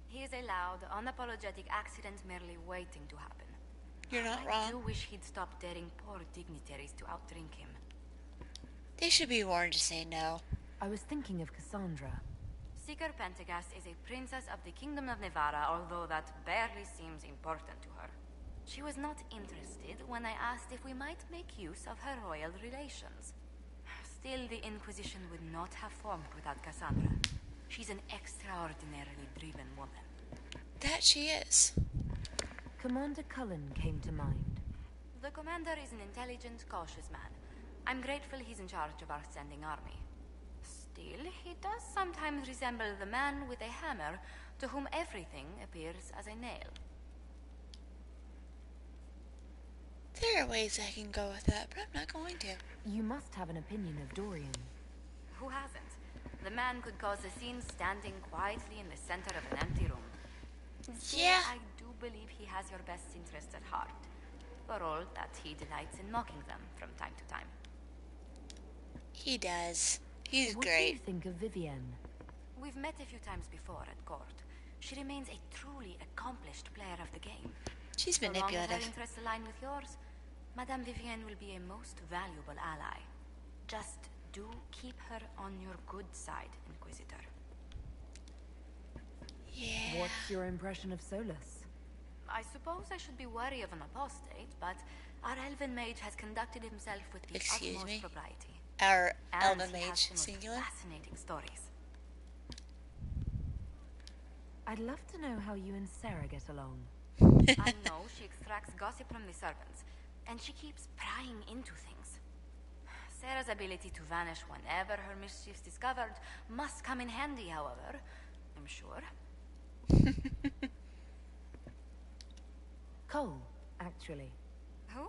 He is a loud, unapologetic accident merely waiting to happen. You're not I wrong. do wish he'd stop daring poor dignitaries to outdrink him. They should be warned to say no. I was thinking of Casandra. Seeker Pentagast is a princess of the Kingdom of Nevarra, although that barely seems important to her. She was not interested when I asked if we might make use of her royal relations. Still, the Inquisition would not have formed without Casandra. She's an extraordinarily driven woman. That she is. Commander Cullen came to mind. The commander is an intelligent, cautious man. I'm grateful he's in charge of our standing army. Still, he does sometimes resemble the man with a hammer to whom everything appears as a nail. There are ways I can go with that, but I'm not going to. You must have an opinion of Dorian. Who hasn't? The man could cause a scene standing quietly in the center of an empty room. Still, Yeah. I do believe he has your best interests at heart, for all that he delights in mocking them from time to time. He does. He's What great. do you think of Vivienne? We've met a few times before at court. She remains a truly accomplished player of the game. She's So long as her manipulative. interests align with yours, Madame Vivienne will be a most valuable ally. Just do keep her on your good side, Inquisitor. Yeah. What's your impression of Solus? I suppose I should be wary of an apostate, but our elven mage has conducted himself with the Excuse utmost me? propriety. Our And Elven he has Mage, the most singular. fascinating stories. I'd love to know how you and Sarah get along. I know she extracts gossip from the servants, and she keeps prying into things. Sarah's ability to vanish whenever her mischief's discovered must come in handy, however, I'm sure. Cole, actually. Who?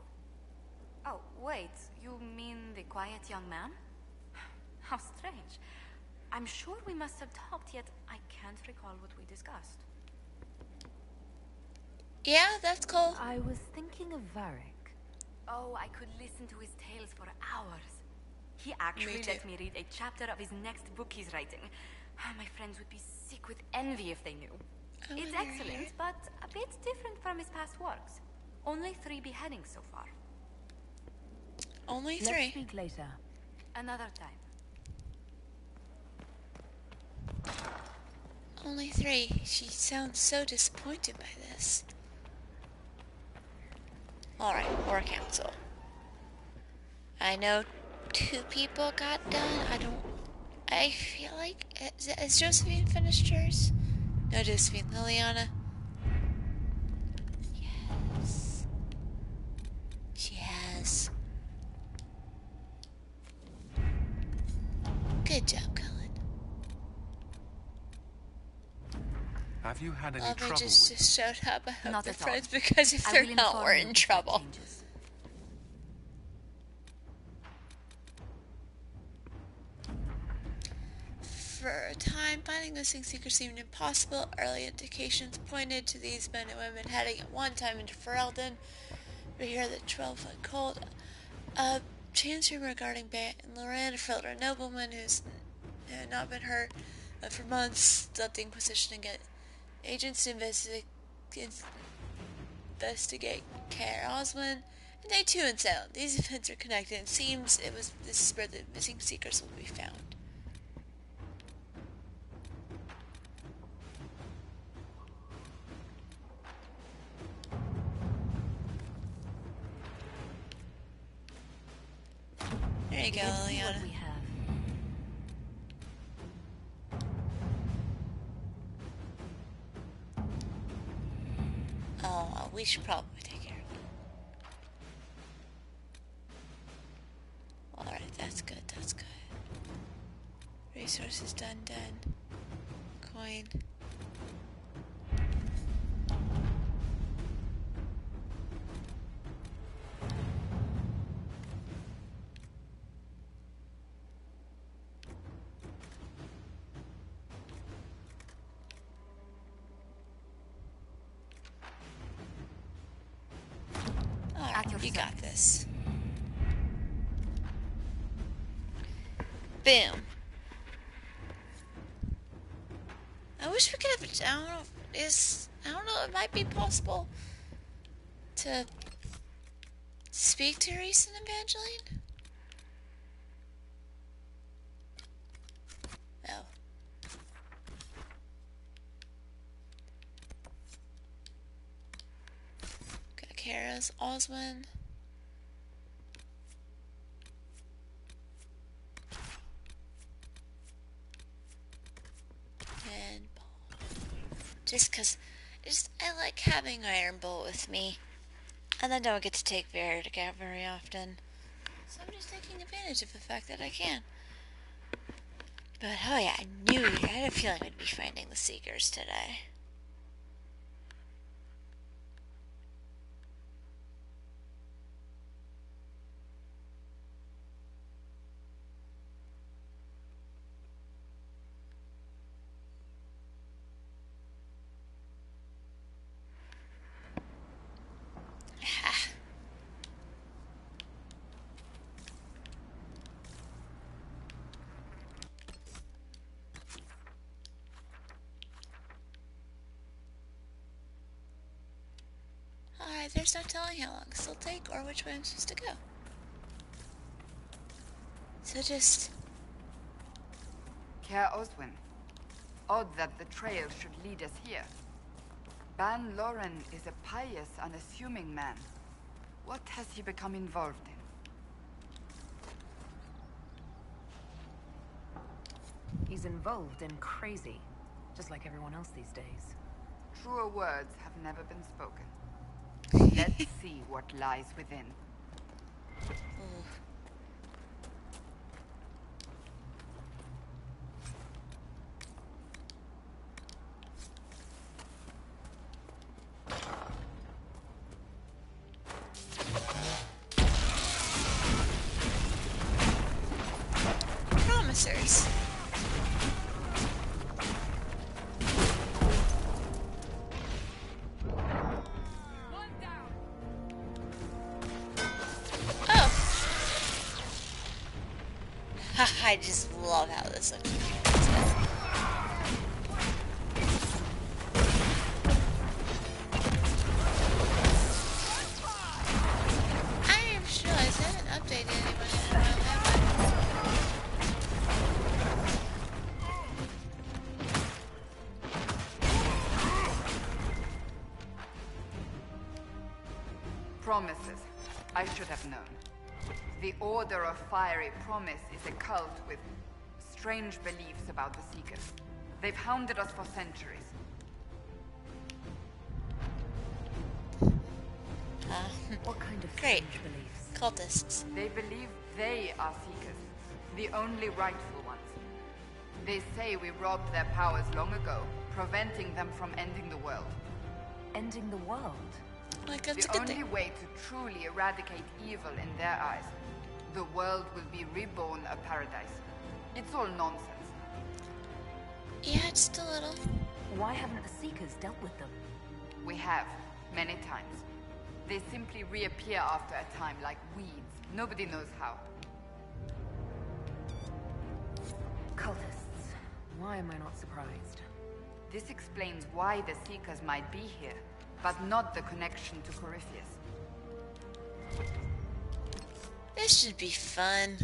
Oh, wait, you mean the quiet young man? How strange. I'm sure we must have talked, yet I can't recall what we discussed. Yeah, that's cool. I was thinking of Varric. Oh, I could listen to his tales for hours. He actually too. let me read a chapter of his next book he's writing. My friends would be sick with envy if they knew. Oh, It's they're excellent, here. but a bit different from his past works. Only 3 beheadings so far. Only Let's 3. speak later. Another time. Only 3. She sounds so disappointed by this. Alright, War Council. I know 2 people got done. I feel like... Has Josephine finished hers? No, Josephine. Liliana? Yes. She has. Good job, Cullen. Have you had any Love trouble just with... showed up. I hope Not they're at all. friends because if I they're will not, inform we're you in if that trouble. changes. For a time, finding missing seekers seemed impossible. Early indications pointed to these men and women heading at one time into Ferelden. We hear the 12-foot cold. A chance rumor regarding Bat and Lorraine Fielder, a nobleman who's not been heard for months, left the Inquisition and get agents to investigate Caer Oswin, and they too in Salem. These events are connected. It seems this is where the missing seekers will be found. There you go, Let's see what Liliana. we have. we should probably take care of it. Alright, that's good, that's good. Resources done. Coin. Alright, you got this. Boom. I wish we could have I don't know it might be possible to speak to Reese and Evangeline? Oh. Got Kara's, Oswin. And just because I like having Iron Bolt with me, and I don't get to take Veridica very often, so I'm just taking advantage of the fact that I can. But oh yeah, I had a feeling I'd be finding the Seekers today. Alright, there's no telling how long this will take or which way I'm supposed to go. So just... Care Oswin. Odd that the trail should lead us here. Ban Loren is a pious, unassuming man. What has he become involved in? He's involved in crazy, just like everyone else these days. Truer words have never been spoken. Let's see what lies within. Promisers. I just love how this looks. I just realized I haven't updated anyone in a while, have Promises. I should have known. The Order of Fiery Promise is a cult with strange beliefs about the Seekers. They've hounded us for centuries. What kind of Great. strange beliefs? Cultists. They believe they are Seekers, the only rightful ones. They say we robbed their powers long ago, preventing them from ending the world. Ending the world? Like, that's the only way to truly eradicate evil in their eyes. The world will be reborn a paradise. It's all nonsense. Yeah, just a little. Why haven't the Seekers dealt with them? We have, many times. They simply reappear after a time like weeds. Nobody knows how. Cultists. Why am I not surprised? This explains why the Seekers might be here, but not the connection to Corypheus. This should be fun.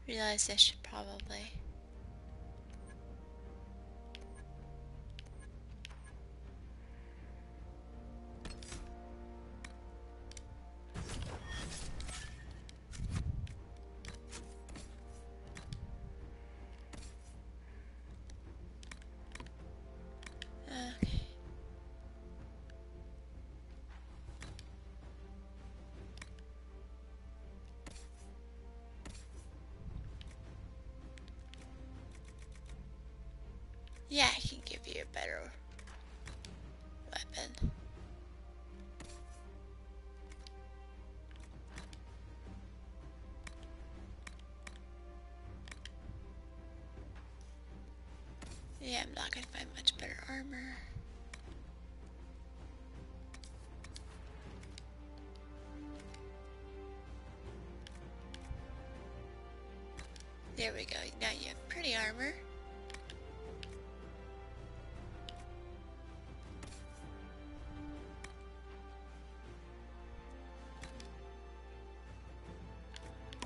Realize I should probably... Yeah, I can give you a better weapon. Yeah, I'm not gonna find much better armor. There we go. Now you have pretty armor.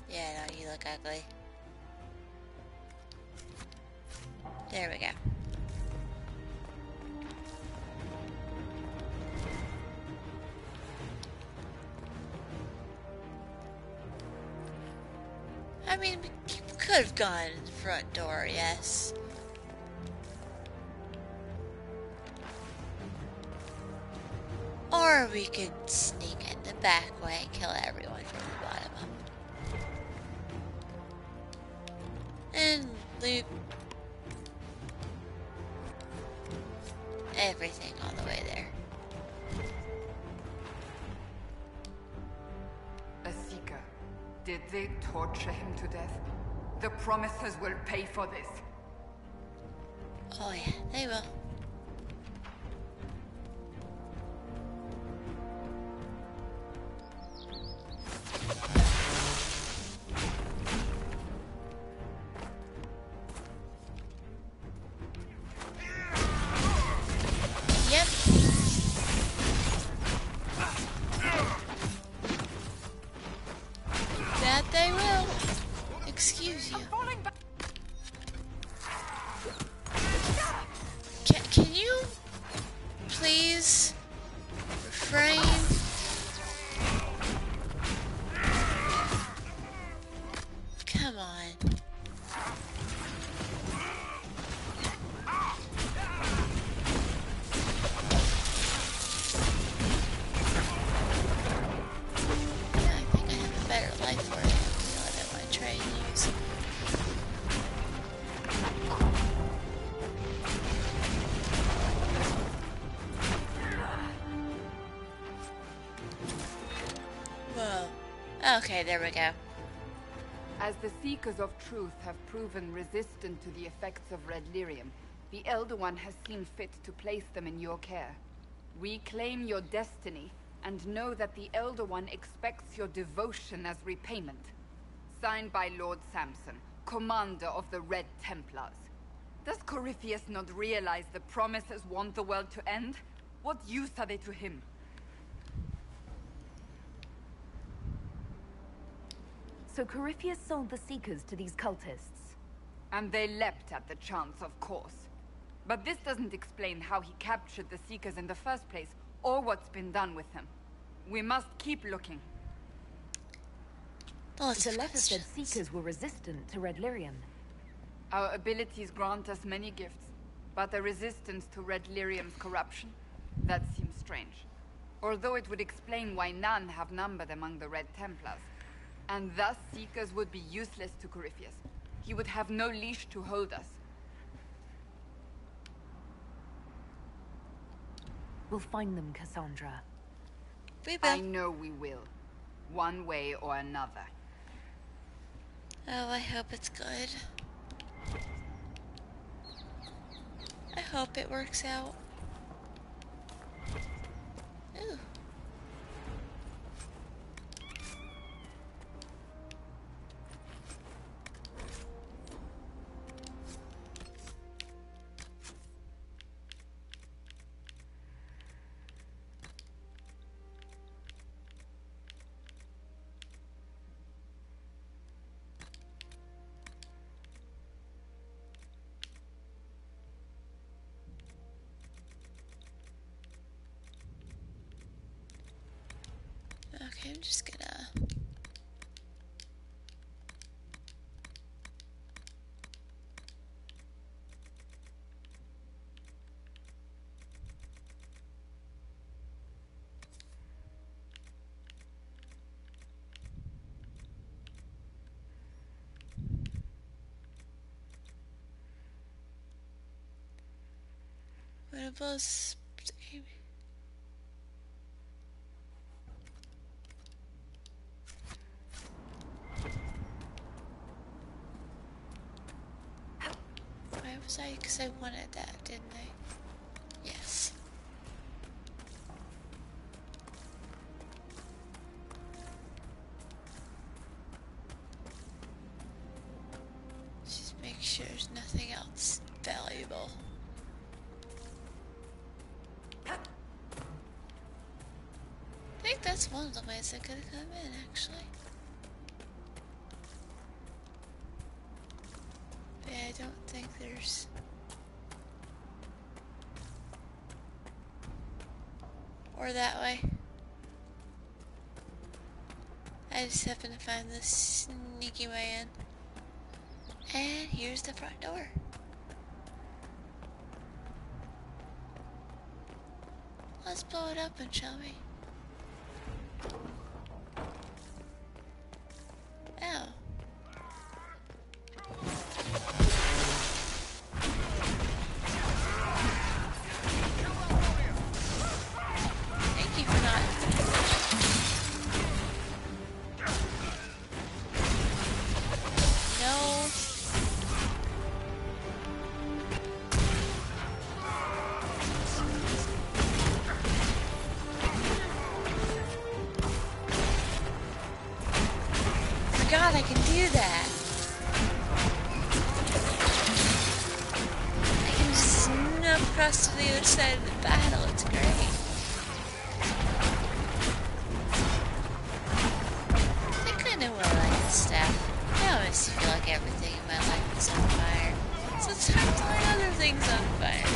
Yeah, no, you look ugly. There we go. I mean, we could have gone in the front door, yes. Or we could sneak in the back way and kill everyone from the bottom up. And loot everything all the way there. A seeker. Did they torture him to death? The Promisers will pay for this. Oh yeah, they will. Yep. That they will. Excuse you. Can you please refrain? Come on. Yeah, I think I have a better life for it. What I want to try and use. Whoa. Okay, there we go. As the Seekers of Truth have proven resistant to the effects of red lyrium, the Elder One has seen fit to place them in your care. We claim your destiny, and know that the Elder One expects your devotion as repayment. Signed by Lord Samson, Commander of the Red Templars. Does Corypheus not realize the Promisers want the world to end? What use are they to him? So Corypheus sold the Seekers to these cultists. And they leapt at the chance, of course. But this doesn't explain how he captured the Seekers in the first place, or what's been done with them. We must keep looking. The letter said Seekers were resistant to red lyrium. Our abilities grant us many gifts, but a resistance to red lyrium's corruption? That seems strange. Although it would explain why none have numbered among the Red Templars. And thus Seekers would be useless to Corypheus. He would have no leash to hold us. We'll find them, Casandra. We will. I know we will. One way or another. Oh, I hope it's good. I hope it works out. Ooh. Okay, I'm just gonna... both. Why was I? Because I wanted that, didn't I? Yes. Just make sure there's nothing else valuable. I think that's one of the ways I could have come in, actually. But I don't think there's... Or that way. I just happen to find this sneaky way in. And here's the front door. Let's blow it open, shall we? Oh. Thank you for not... No. God, I can do that. I can just snuff across to the other side of the battle. It's great. I kind of will like this stuff. I always feel like everything in my life is on fire. So it's hard to light other things on fire.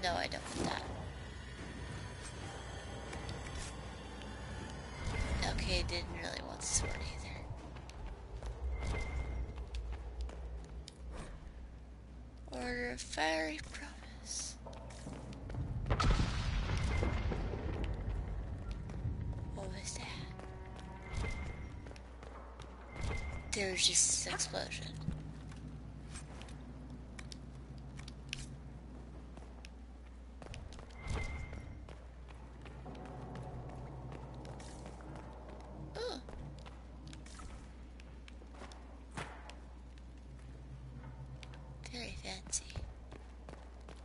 No, I don't want that. Okay, didn't really want the sword either. Order of Fiery Promise. What was that? There was just this explosion. Very fancy.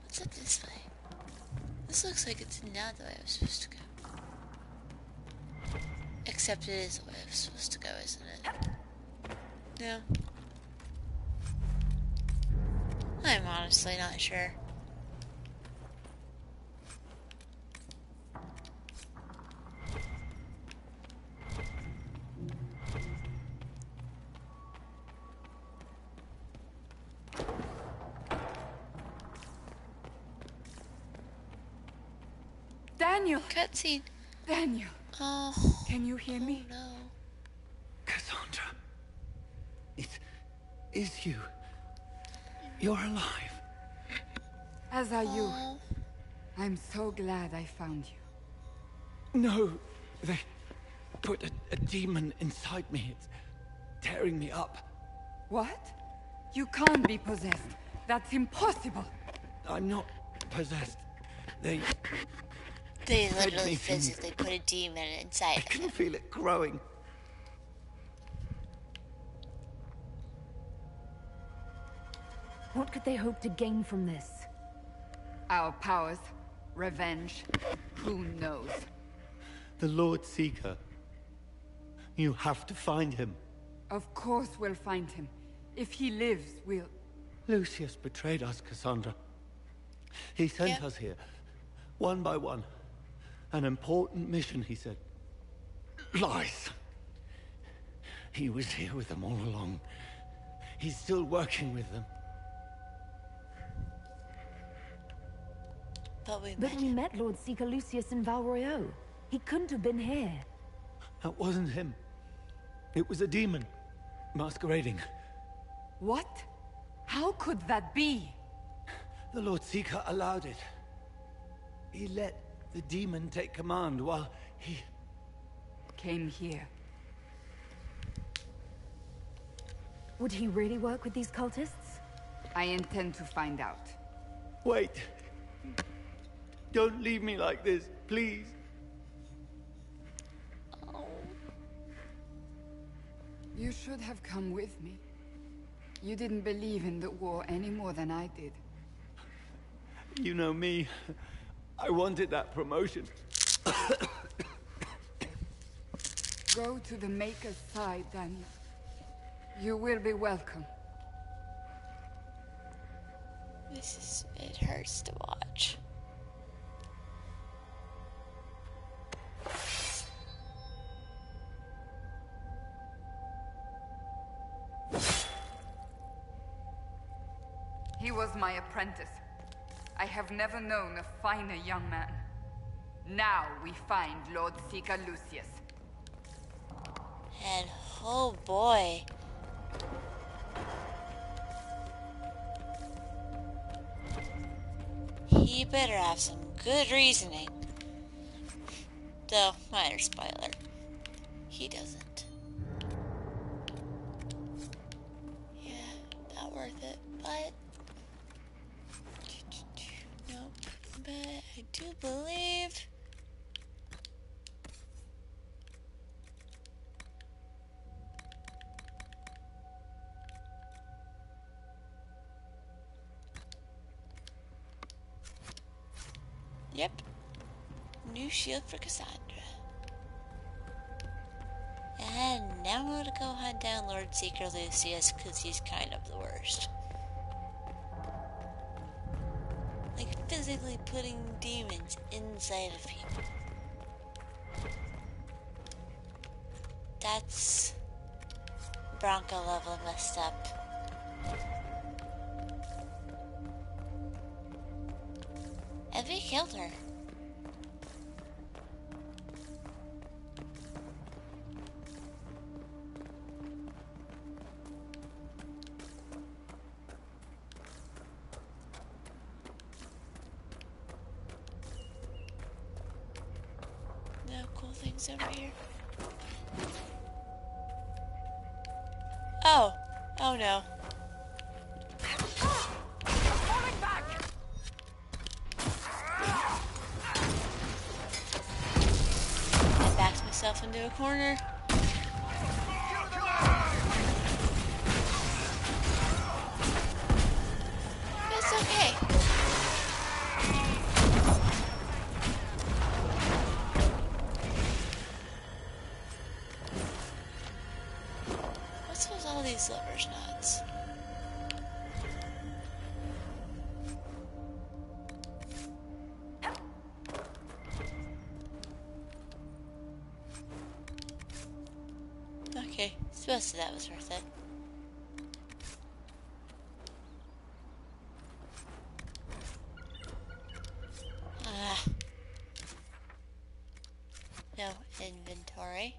What's up this way? This looks like it's not the way I was supposed to go. Except it is the way I was supposed to go, isn't it? No. I'm honestly not sure. Daniel! Cutscene. Daniel! Oh. Can you hear me? No. Casandra. It is you. You're alive. As are you. I'm so glad I found you. No, they put a demon inside me. It's tearing me up. What? You can't be possessed. That's impossible. I'm not possessed. They literally physically put a demon inside I can feel it growing. What could they hope to gain from this? Our powers, revenge, who knows? The Lord Seeker. You have to find him. Of course we'll find him. If he lives, we'll... Lucius betrayed us, Cassandra. He sent us here, one by one. An important mission, he said. Lies. He was here with them all along. He's still working with them. But we met Lord Seeker Lucius in Val Royeaux. He couldn't have been here. That wasn't him. It was a demon, masquerading. What? How could that be? The Lord Seeker allowed it. He let the demon take command while he... Came here. Would he really work with these cultists? I intend to find out. Wait. Don't leave me like this, please. You should have come with me. You didn't believe in the war any more than I did. You know me. I wanted that promotion. Go to the Maker's side, Daniel. You will be welcome. It hurts to watch. He was my apprentice. I have never known a finer young man. Now we find Lord Seeker Lucius. And oh boy. He better have some good reasoning. Though, minor spoiler. He doesn't. Yeah, not worth it, but... Nope. But I do believe... Yep. New shield for Casandra. And now I'm gonna go hunt down Lord Seeker Lucius, because he's kind of the worst. Like, physically putting demons inside of people. That's Bronco level messed up. Evie killed her. No cool things over here. Oh. Oh no. Myself into a corner. It's okay. What's with all these lovers' knots? Okay, suppose that was worth it. No inventory.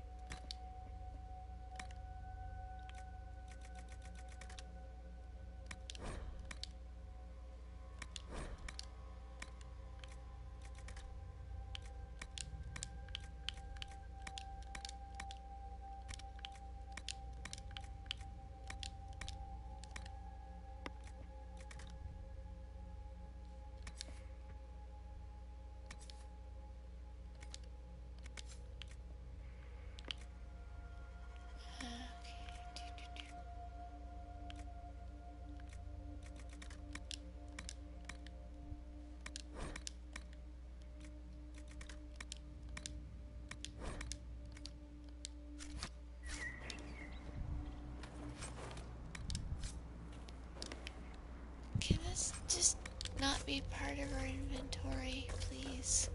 Can this just not be part of our inventory, please?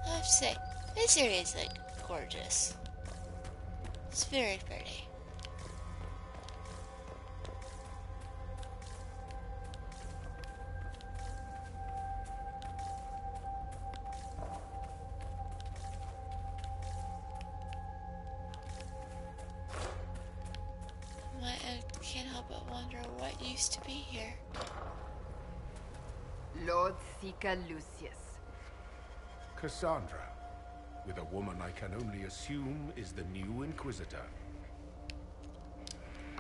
I have to say, this area is like gorgeous. It's very pretty. I can't help but wonder what used to be here. Lord Seeker Lucius. Cassandra, with a woman I can only assume is the new Inquisitor.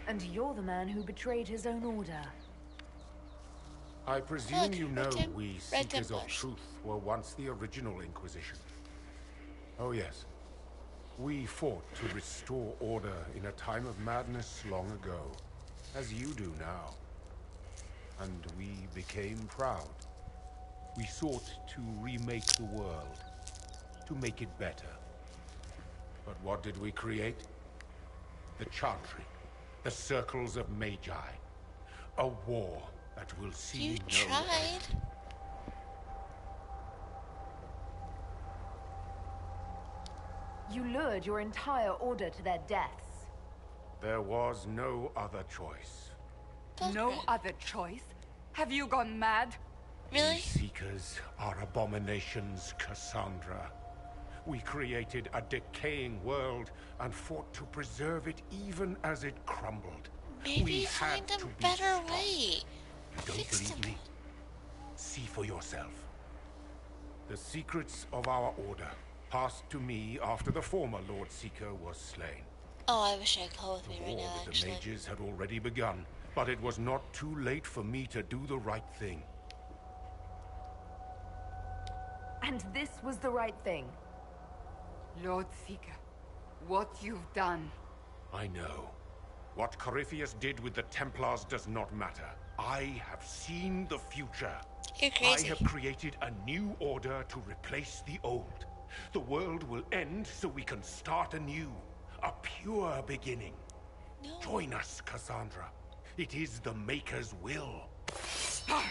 And you're the man who betrayed his own order. I presume you know we Red Seekers of Templars. Truth were once the original Inquisition. Oh yes. We fought to restore order in a time of madness long ago, as you do now. And we became proud. We sought to remake the world, to make it better. But what did we create? The Chantry, the Circles of Magi. A war that will see You no tried. end. You lured your entire order to their deaths. There was no other choice. No other choice? Have you gone mad? Really? We Seekers are abominations, Cassandra. We created a decaying world and fought to preserve it even as it crumbled. Maybe We find had a to be better stopped. way. You don't Fix believe them. me? See for yourself. The secrets of our order passed to me after the former Lord Seeker was slain. Oh, I wish I had call with me right War now, with the actually. mages had already begun, but it was not too late for me to do the right thing. And this was the right thing. Lord Seeker, what you've done. I know. What Corypheus did with the Templars does not matter. I have seen the future. You're crazy. I have created a new order to replace the old. The world will end so we can start anew. A pure beginning. No. Join us, Cassandra. It is the Maker's will. He's gonna.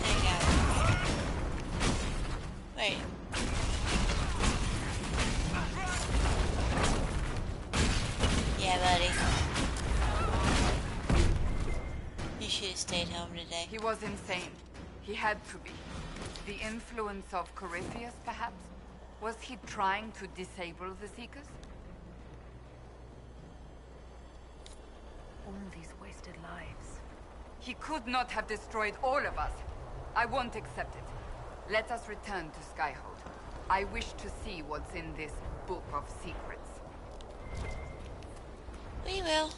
Hang out. Wait. Yeah, buddy. You should have stayed home today. He was insane. He had to be. The influence of Corypheus, perhaps? Was he trying to disable the Seekers? All these wasted lives. He could not have destroyed all of us. I won't accept it. Let us return to Skyhold. I wish to see what's in this book of secrets. We will.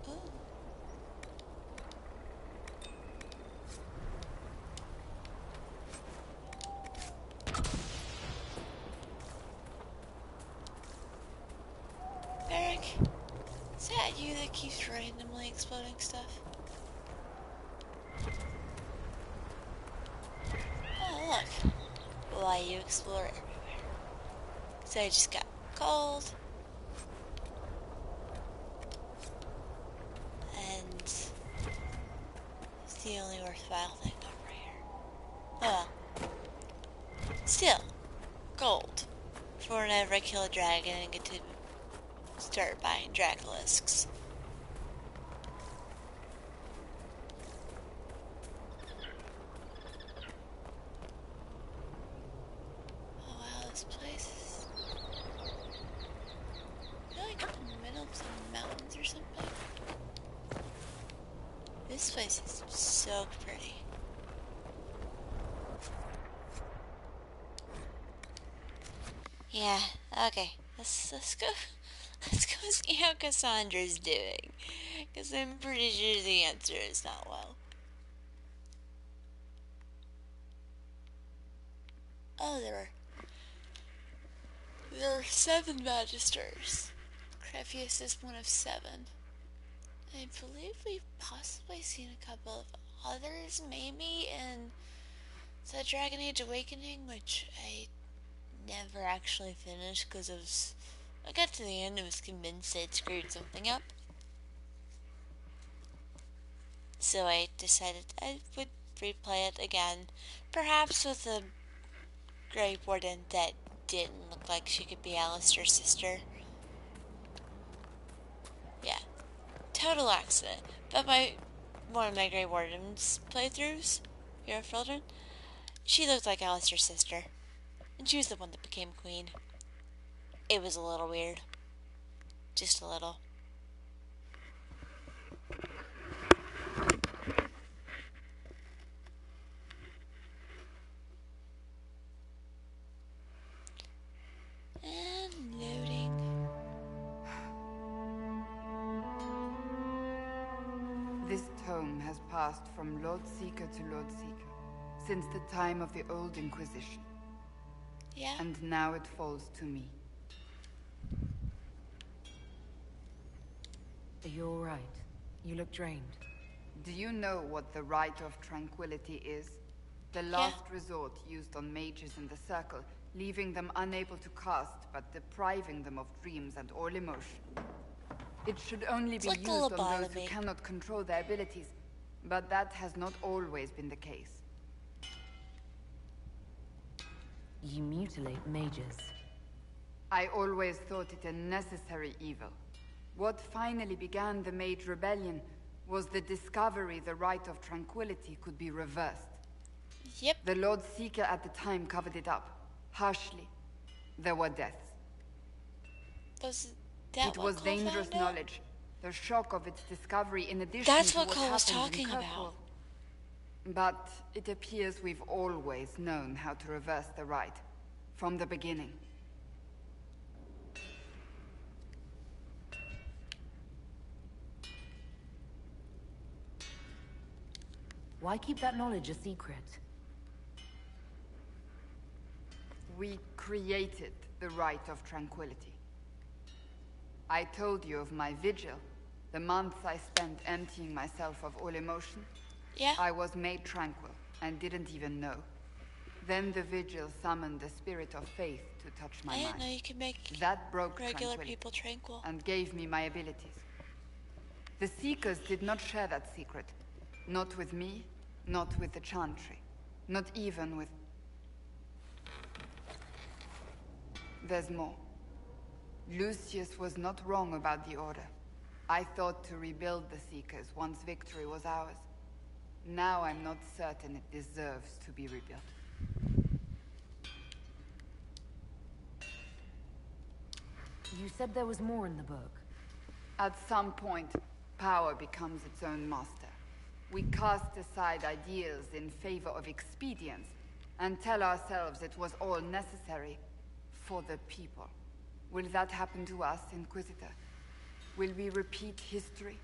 Ooh. Eric, is that you that keeps randomly exploding stuff? Oh, look. Why you explore everywhere. So I just got gold. And it's the only worthwhile thing over here. Oh well. Still, gold. For whenever I kill a dragon and get to start buying Dracolisks. Oh wow, this place is like in the middle of some mountains or something. This place is so pretty. Yeah, okay. Let's go see how Cassandra's doing. Cause I'm pretty sure the answer is not well. Oh, there were 7 Magisters. Crefius is one of 7. I believe we've possibly seen a couple of others, maybe in the Dragon Age Awakening, which I never actually finished because I got to the end and was convinced I'd screwed something up. So I decided I would replay it again, Perhaps with a Grey Warden that didn't look like she could be Alistair's sister. Yeah. Total accident. But one of my Grey Warden's playthroughs, Hero of Children, she looked like Alistair's sister. And she was the one that became queen. It was a little weird. Just a little. And loading. This tome has passed from Lord Seeker to Lord Seeker since the time of the Old Inquisition. Yeah. And now it falls to me. Are you all right? You look drained. Do you know what the Rite of Tranquility is? The last resort used on mages in the Circle, leaving them unable to cast, but depriving them of dreams and all emotion. It should only be used on those who cannot control their abilities, but that has not always been the case. You mutilate mages. I always thought it a necessary evil. What finally began the Mage Rebellion was the discovery the Rite of Tranquility could be reversed. Yep. The Lord Seeker at the time covered it up, harshly. There were deaths. It was dangerous knowledge. The shock of its discovery in addition That's to what what Cole was happened talking in about. Kirkwall. But it appears we've always known how to reverse the rite. From the beginning. Why keep that knowledge a secret? We created the Rite of Tranquility. I told you of my vigil, the months I spent emptying myself of all emotion. Yeah. I was made tranquil and didn't even know. Then the vigil summoned the spirit of faith to touch my I mind. didn't know you could make that broke regular people tranquil. and gave me my abilities. The Seekers did not share that secret. Not with me, not with the Chantry, not even with... There's more. Lucius was not wrong about the Order. I thought to rebuild the Seekers once victory was ours. Now I'm not certain it deserves to be rebuilt. You said there was more in the book. At some point, power becomes its own master. We cast aside ideals in favor of expedience, and tell ourselves it was all necessary for the people. Will that happen to us, Inquisitor? Will we repeat history?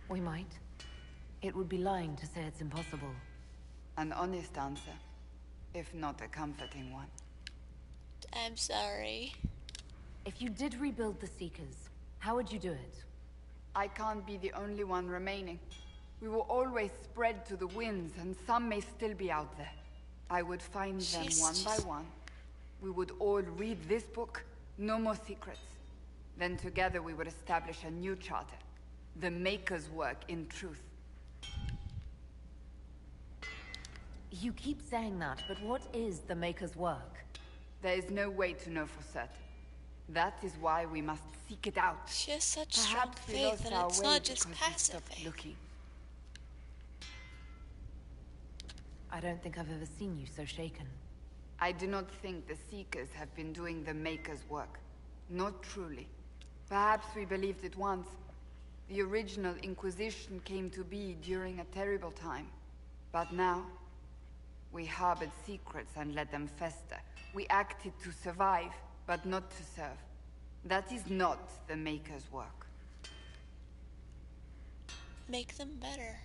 We might. It would be lying to say it's impossible. An honest answer, if not a comforting one. I'm sorry. If you did rebuild the Seekers, how would you do it? I can't be the only one remaining. We will always spread to the winds, and some may still be out there. I would find them one by one. We would all read this book, no more secrets. Then together we would establish a new charter. The Maker's work in truth. You keep saying that, but what is the Maker's work? There is no way to know for certain. That is why we must seek it out. She has such strong faith, and it's not just passive faith. Looking. I don't think I've ever seen you so shaken. I do not think the Seekers have been doing the Maker's work. Not truly. Perhaps we believed it once. The original Inquisition came to be during a terrible time. But now, we harbored secrets and let them fester. We acted to survive, but not to serve. That is not the Maker's work. Make them better.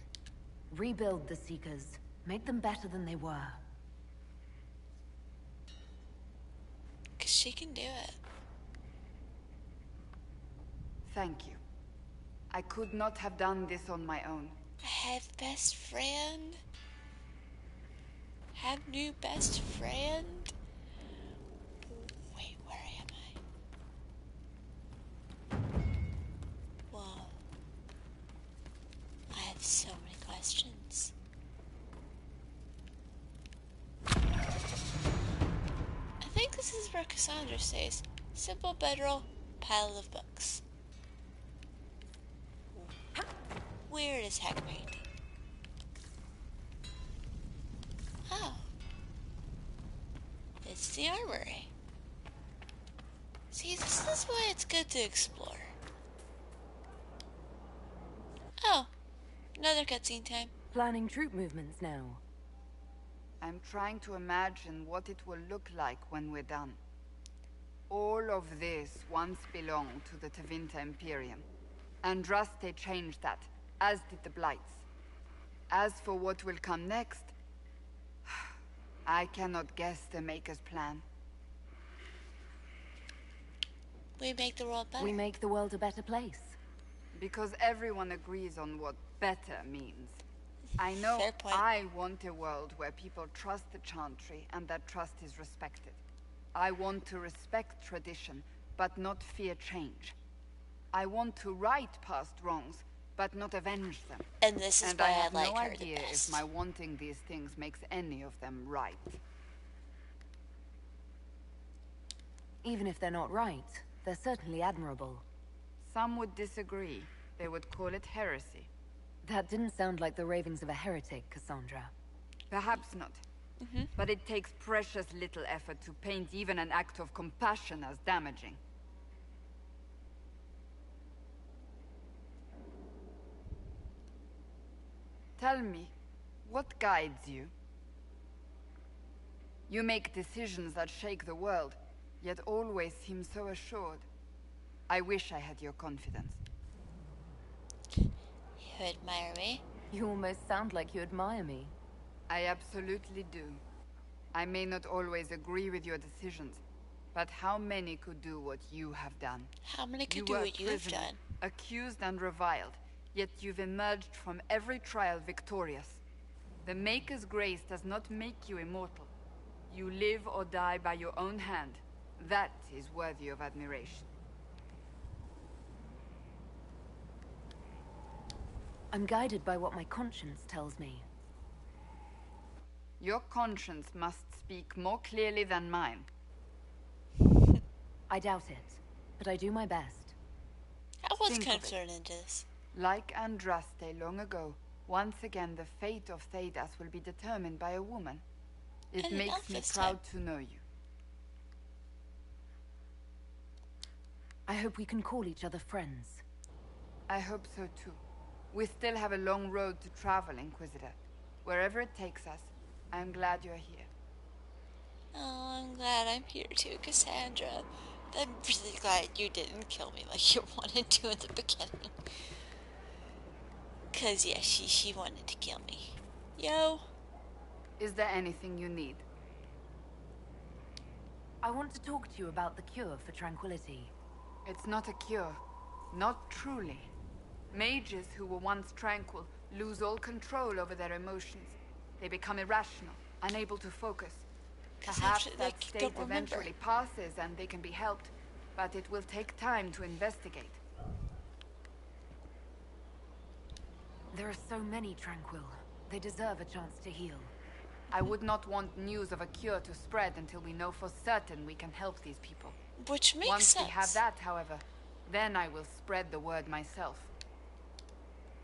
Rebuild the Seekers. Make them better than they were. 'Cause she can do it. Thank you. I could not have done this on my own. I have best friend. Have new best friend. Wait, where am I? Whoa. I have so many questions. is where Casandra stays. Simple bedroll, pile of books. Weird as heck painting. Oh. It's the armory. See, this is why it's good to explore. Oh. Another cutscene time. Planning troop movements now. I'm trying to imagine what it will look like when we're done. All of this once belonged to the Tevinter Imperium. Andraste changed that, as did the Blights. As for what will come next, I cannot guess the Maker's plan. We make the world better. We make the world a better place. Because everyone agrees on what better means. I know I want a world where people trust the Chantry and that trust is respected. I want to respect tradition, but not fear change. I want to right past wrongs, but not avenge them. And this is why I like no her the idea best. if my wanting these things makes any of them right. Even if they're not right, they're certainly admirable. Some would disagree. They would call it heresy. That didn't sound like the ravings of a heretic, Cassandra. Perhaps not. But it takes precious little effort to paint even an act of compassion as damaging. Tell me, what guides you? You make decisions that shake the world, yet always seem so assured. I wish I had your confidence. You admire me? You almost sound like you admire me. I absolutely do. I may not always agree with your decisions, but how many could do what you have done? How many could do what you've done? Accused and reviled, yet you've emerged from every trial victorious. The Maker's grace does not make you immortal. You live or die by your own hand. That is worthy of admiration. I'm guided by what my conscience tells me. Your conscience must speak more clearly than mine. I doubt it, but I do my best. I was Think of concerned into this. Like Andraste long ago, once again the fate of Thedas will be determined by a woman. It And an makes elf me this proud to know you. I hope we can call each other friends. I hope so too. We still have a long road to travel, Inquisitor. Wherever it takes us, I'm glad you're here. Oh, I'm glad I'm here too, Cassandra. I'm really glad you didn't kill me like you wanted to in the beginning. Cause yeah, she wanted to kill me. Yo. Is there anything you need? I want to talk to you about the cure for tranquility. It's not a cure. Not truly. Mages who were once tranquil lose all control over their emotions. They become irrational, unable to focus. Perhaps that state eventually passes and they can be helped, but it will take time to investigate. There are so many tranquil. They deserve a chance to heal. I would not want news of a cure to spread until we know for certain we can help these people. Which makes sense. Once we have that, however, then I will spread the word myself.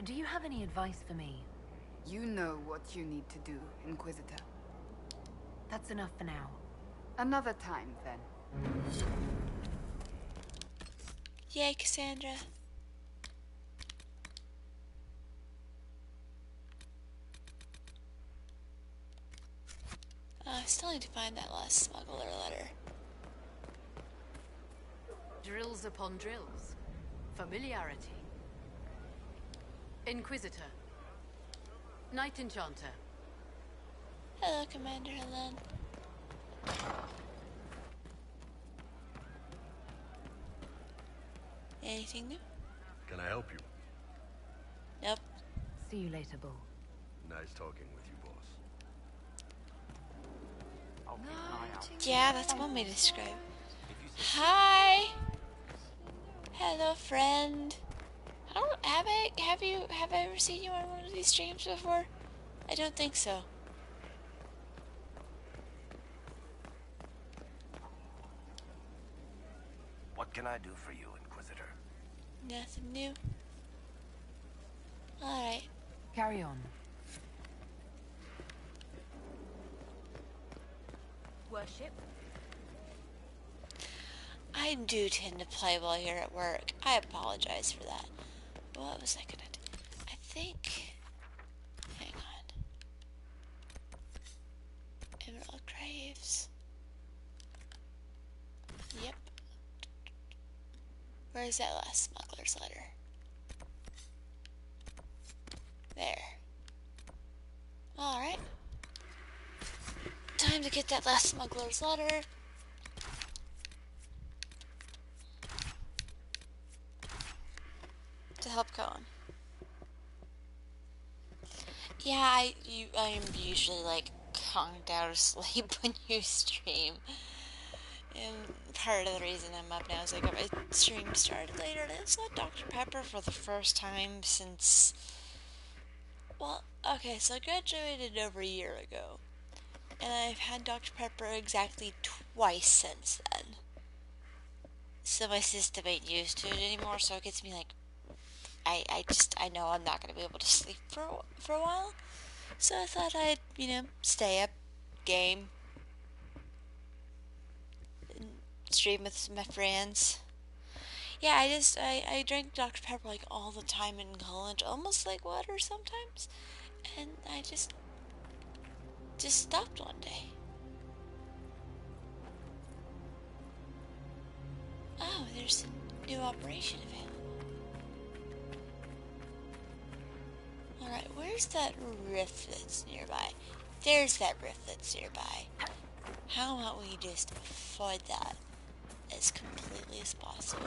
Do you have any advice for me? You know what you need to do, Inquisitor. That's enough for now. Another time, then. Yay, Cassandra. I still need to find that last smuggler letter. Drills upon drills. Familiarity. Inquisitor. Knight Enchanter. Hello, Commander Helen. Anything new? Can I help you? Nope. See you later, Bull. Nice talking with you, boss. Yeah, that's one way to describe. Hi. Hello, friend. I don't have I ever seen you on one of these streams before? I don't think so. can I do for you, Inquisitor? Nothing new. Alright. Carry on. Worship? I do tend to play while you're at work. I apologize for that. What was I gonna do? I think... Hang on. Emerald Graves. Yep. Where's that last smuggler's letter? There. Alright. Time to get that last smuggler's letter. To help Cohen. Yeah, I am usually like conked out of sleep when you stream. And part of the reason I'm up now is like my stream started later and I saw Dr. Pepper for the first time since... Well, okay, so I graduated over a year ago. And I've had Dr. Pepper exactly twice since then. So my system ain't used to it anymore, so it gets me like... I know I'm not going to be able to sleep for a while. So I thought I'd, stay up, game, stream with my friends. Yeah, I drank Dr. Pepper like all the time in college, almost like water sometimes. And I just stopped one day. Oh, there's a new operation available. Alright, where's that rift that's nearby? There's that rift that's nearby. How about we just avoid that as completely as possible?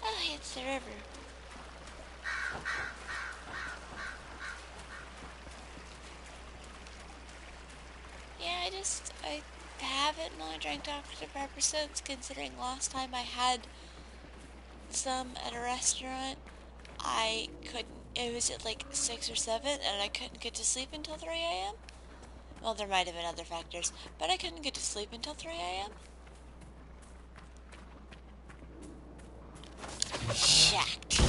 Oh, it's the river. Yeah, I haven't really drank Dr. Pepper since, considering last time I had some at a restaurant, I couldn't, it was at like 6 or 7, and I couldn't get to sleep until 3 a.m. Well, there might have been other factors, but I couldn't get to sleep until 3 a.m. Shacked.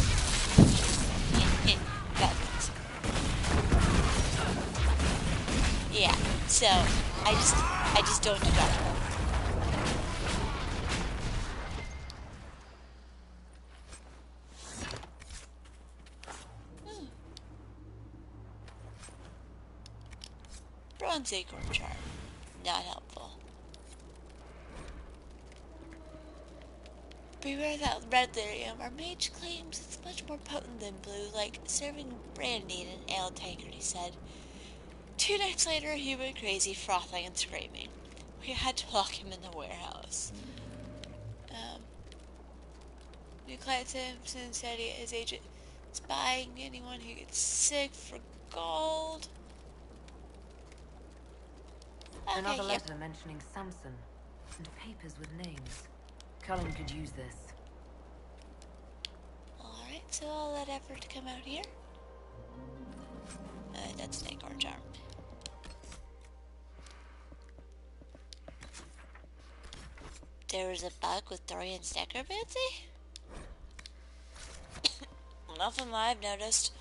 Yeah, so I just don't do that. Bronze acorn charm. Not helpful. Beware that red lyrium. Our mage claims it's much more potent than blue, like serving brandy in an ale tankard, he said. 2 nights later, he went crazy, frothing and screaming. We had to lock him in the warehouse. New client Simpson said his agent is buying anyone who gets sick for gold. Okay, Another letter mentioning Samson and papers with names. Cullen could use this. Alright, so all that effort to come out here. That's an acorn charm. There was a bug with Dorian's necromancy? Nothing that I've noticed.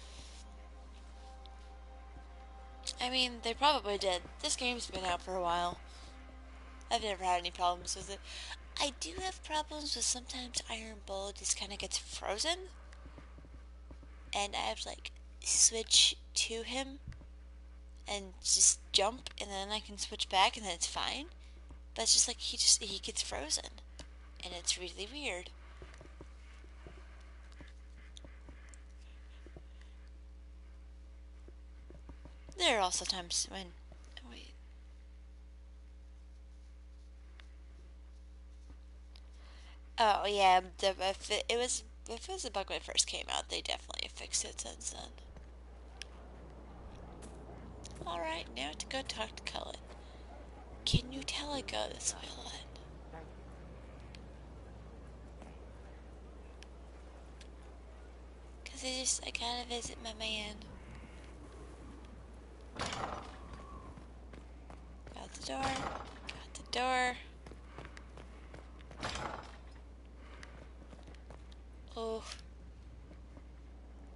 I mean, they probably did. This game's been out for a while. I've never had any problems with it. I do have problems with sometimes Iron Bull just kind of gets frozen. And I have to, like, switch to him and just jump, and then I can switch back, and then it's fine. But it's just like, he gets frozen. And it's really weird. There are also times when... Wait. Oh, yeah, if it was a bug when it first came out, they definitely fixed it since then. Alright, now to go talk to Cullen. Can you tell I go this way a lot? Cause I gotta visit my man. Out the door. door. Oh.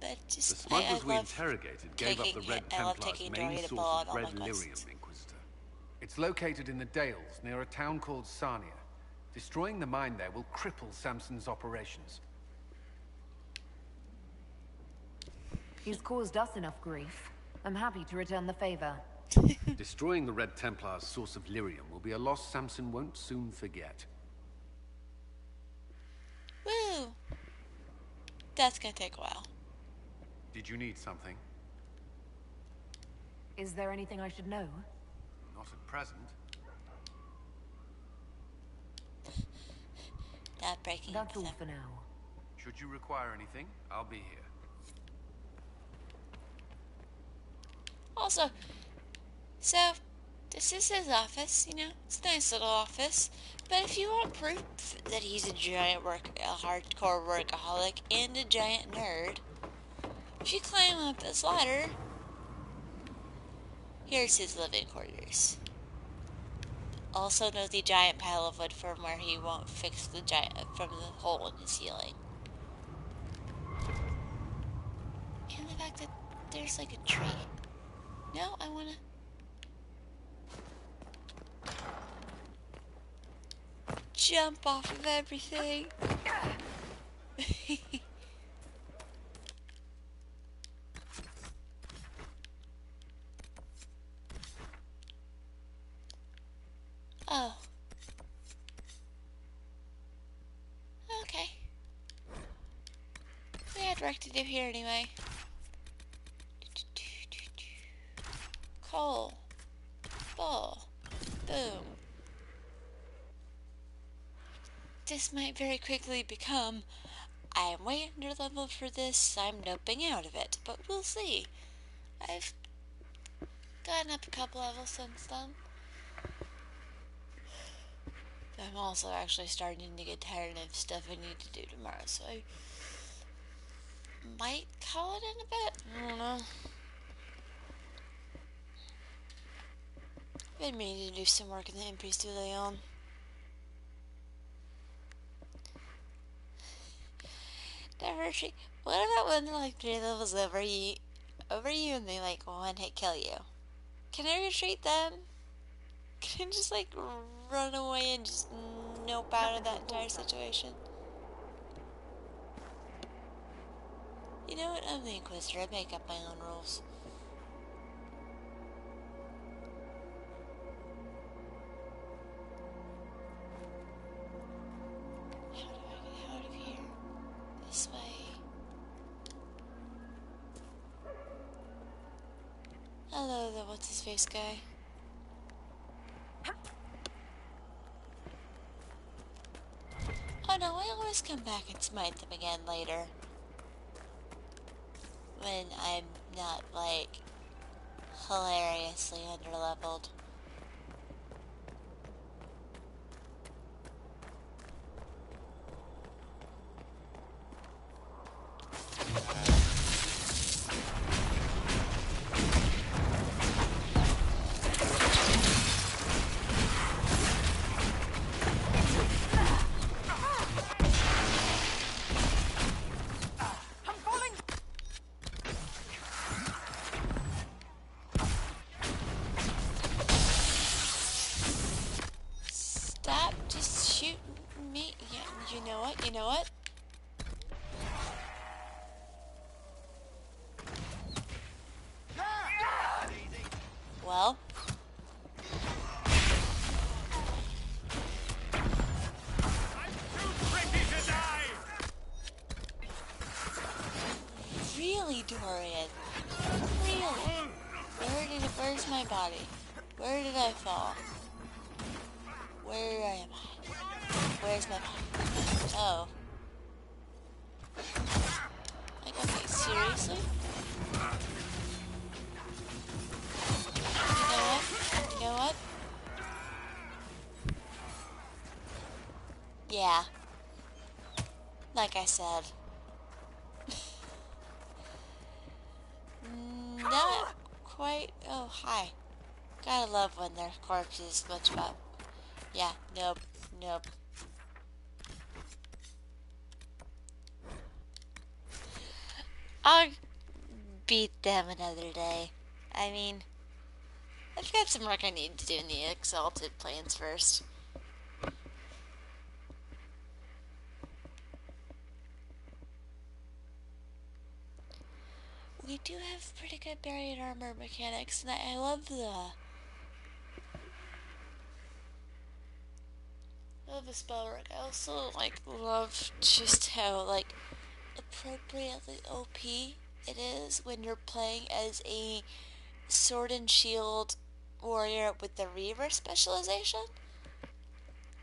But just, The smugglers we love interrogated gave up the Red I love Templars' taking main Dory to source ball on of all red my quests. lyrium, Inquisitor. It's located in the Dales, near a town called Sarnia. Destroying the mine there will cripple Samson's operations. He's caused us enough grief. I'm happy to return the favor. Destroying the Red Templars' source of lyrium will be a loss Samson won't soon forget. Woo! That's gonna take a while. Did you need something? Is there anything I should know? Not at present. Not breaking. That's all for now. Should you require anything, I'll be here. Also, so this is his office, you know, it's a nice little office. But if you want proof that he's a hardcore workaholic and a giant nerd, if you climb up this ladder, here's his living quarters. Also note the giant pile of wood from where he won't fix the from the hole in his ceiling. And the fact that there's like a tree. No, I wanna... jump off of everything. Oh. Okay. We had work to do here anyway. Coal. Ball. Boom. This might very quickly become, I am way under leveled for this, I'm noping out of it, but we'll see. I've gotten up a couple levels since then. I'm also actually starting to get tired of stuff I need to do tomorrow, so I might call it in a bit. I don't know. Been meaning to do some work in the Empress de Leon. Never retreat. What about when like 3 levels over you and they like one hit kill you? Can I retreat then? Can I just like run away and just nope out of that entire situation? You know what? I'm the Inquisitor. I make up my own rules. How do I get out of here? This way. Hello, the what's-his-face guy. Oh no, I always come back and smite them again later. When I'm not, like, hilariously underleveled. Stop just shooting me. Yeah, you know what? You know what? Well. Really, Dorian? Really? Where's my body? Where did I fall? Where am I? Where's my body? Oh. Like, okay, seriously? You know what? You know what? Yeah. Like I said. Not quite. Oh, hi. Gotta love when their corpses glitch up. Yeah, nope, nope. I'll beat them another day. I mean, I've got some work I need to do in the Exalted Planes first. We do have pretty good buried armor mechanics, and I love the spell work. I also love just how appropriately OP it is when you're playing as a sword and shield warrior with the Reaver specialization.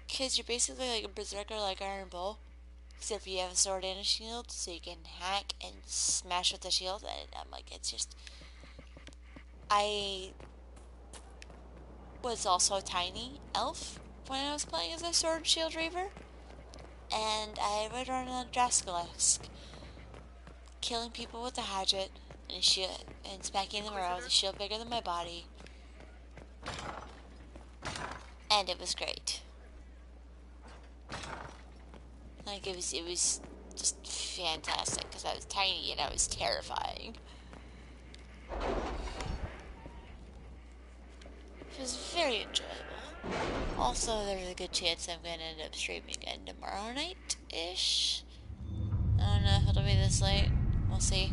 Because you're basically like a berserker like Iron Bull, except you have a sword and a shield, so you can hack and smash with the shield. And I'm like, it's just. I was also a tiny elf when I was playing as a sword and shield Reaver, and I would run on Draskalesk, killing people with a hatchet and a shield, and smacking them around with a shield bigger than my body. And it was great. Like, it was just fantastic, because I was tiny and I was terrifying. It was very enjoyable. Also, there's a good chance I'm going to end up streaming again tomorrow night-ish. I don't know if it'll be this late. We'll see.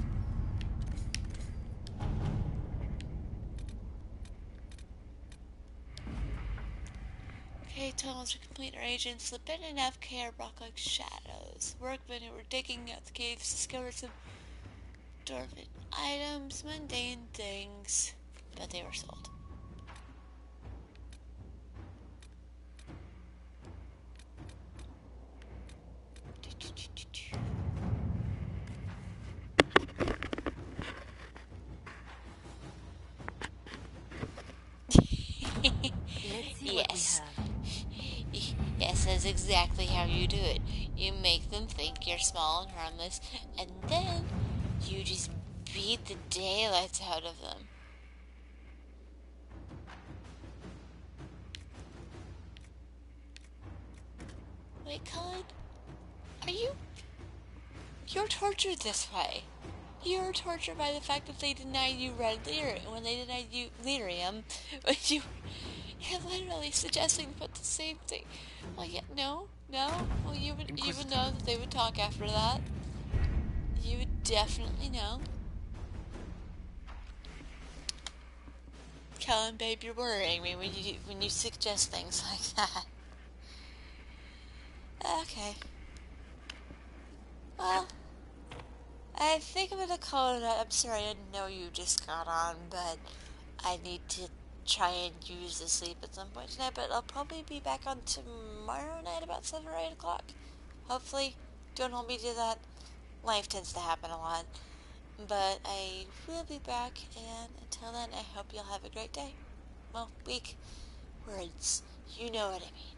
Okay, tunnels to complete our agents. Slip in and FK are blocked like shadows. Workmen who were digging out the caves discovered some dwarven items, mundane things, but they were sold. Yes. Yes, that's exactly how you do it. You make them think you're small and harmless, and then you just beat the daylights out of them. Wait, Colin? You're tortured this way. You're tortured by the fact that they denied you red lyrium when they denied you lyrium, but you're literally suggesting to put the same thing. Well, yeah, no. Well, you would know that they would talk after that. You would definitely know. Colin, babe, you're worrying me when you suggest things like that. Okay. Well, I think I'm gonna call it. I'm sorry, I didn't know you just got on, but I need to try and use the sleep at some point tonight. But I'll probably be back on tomorrow night about 7 or 8 o'clock. Hopefully, don't hold me to that. Life tends to happen a lot. But I will be back, and until then, I hope you'll have a great day. Well, week. Words. You know what I mean.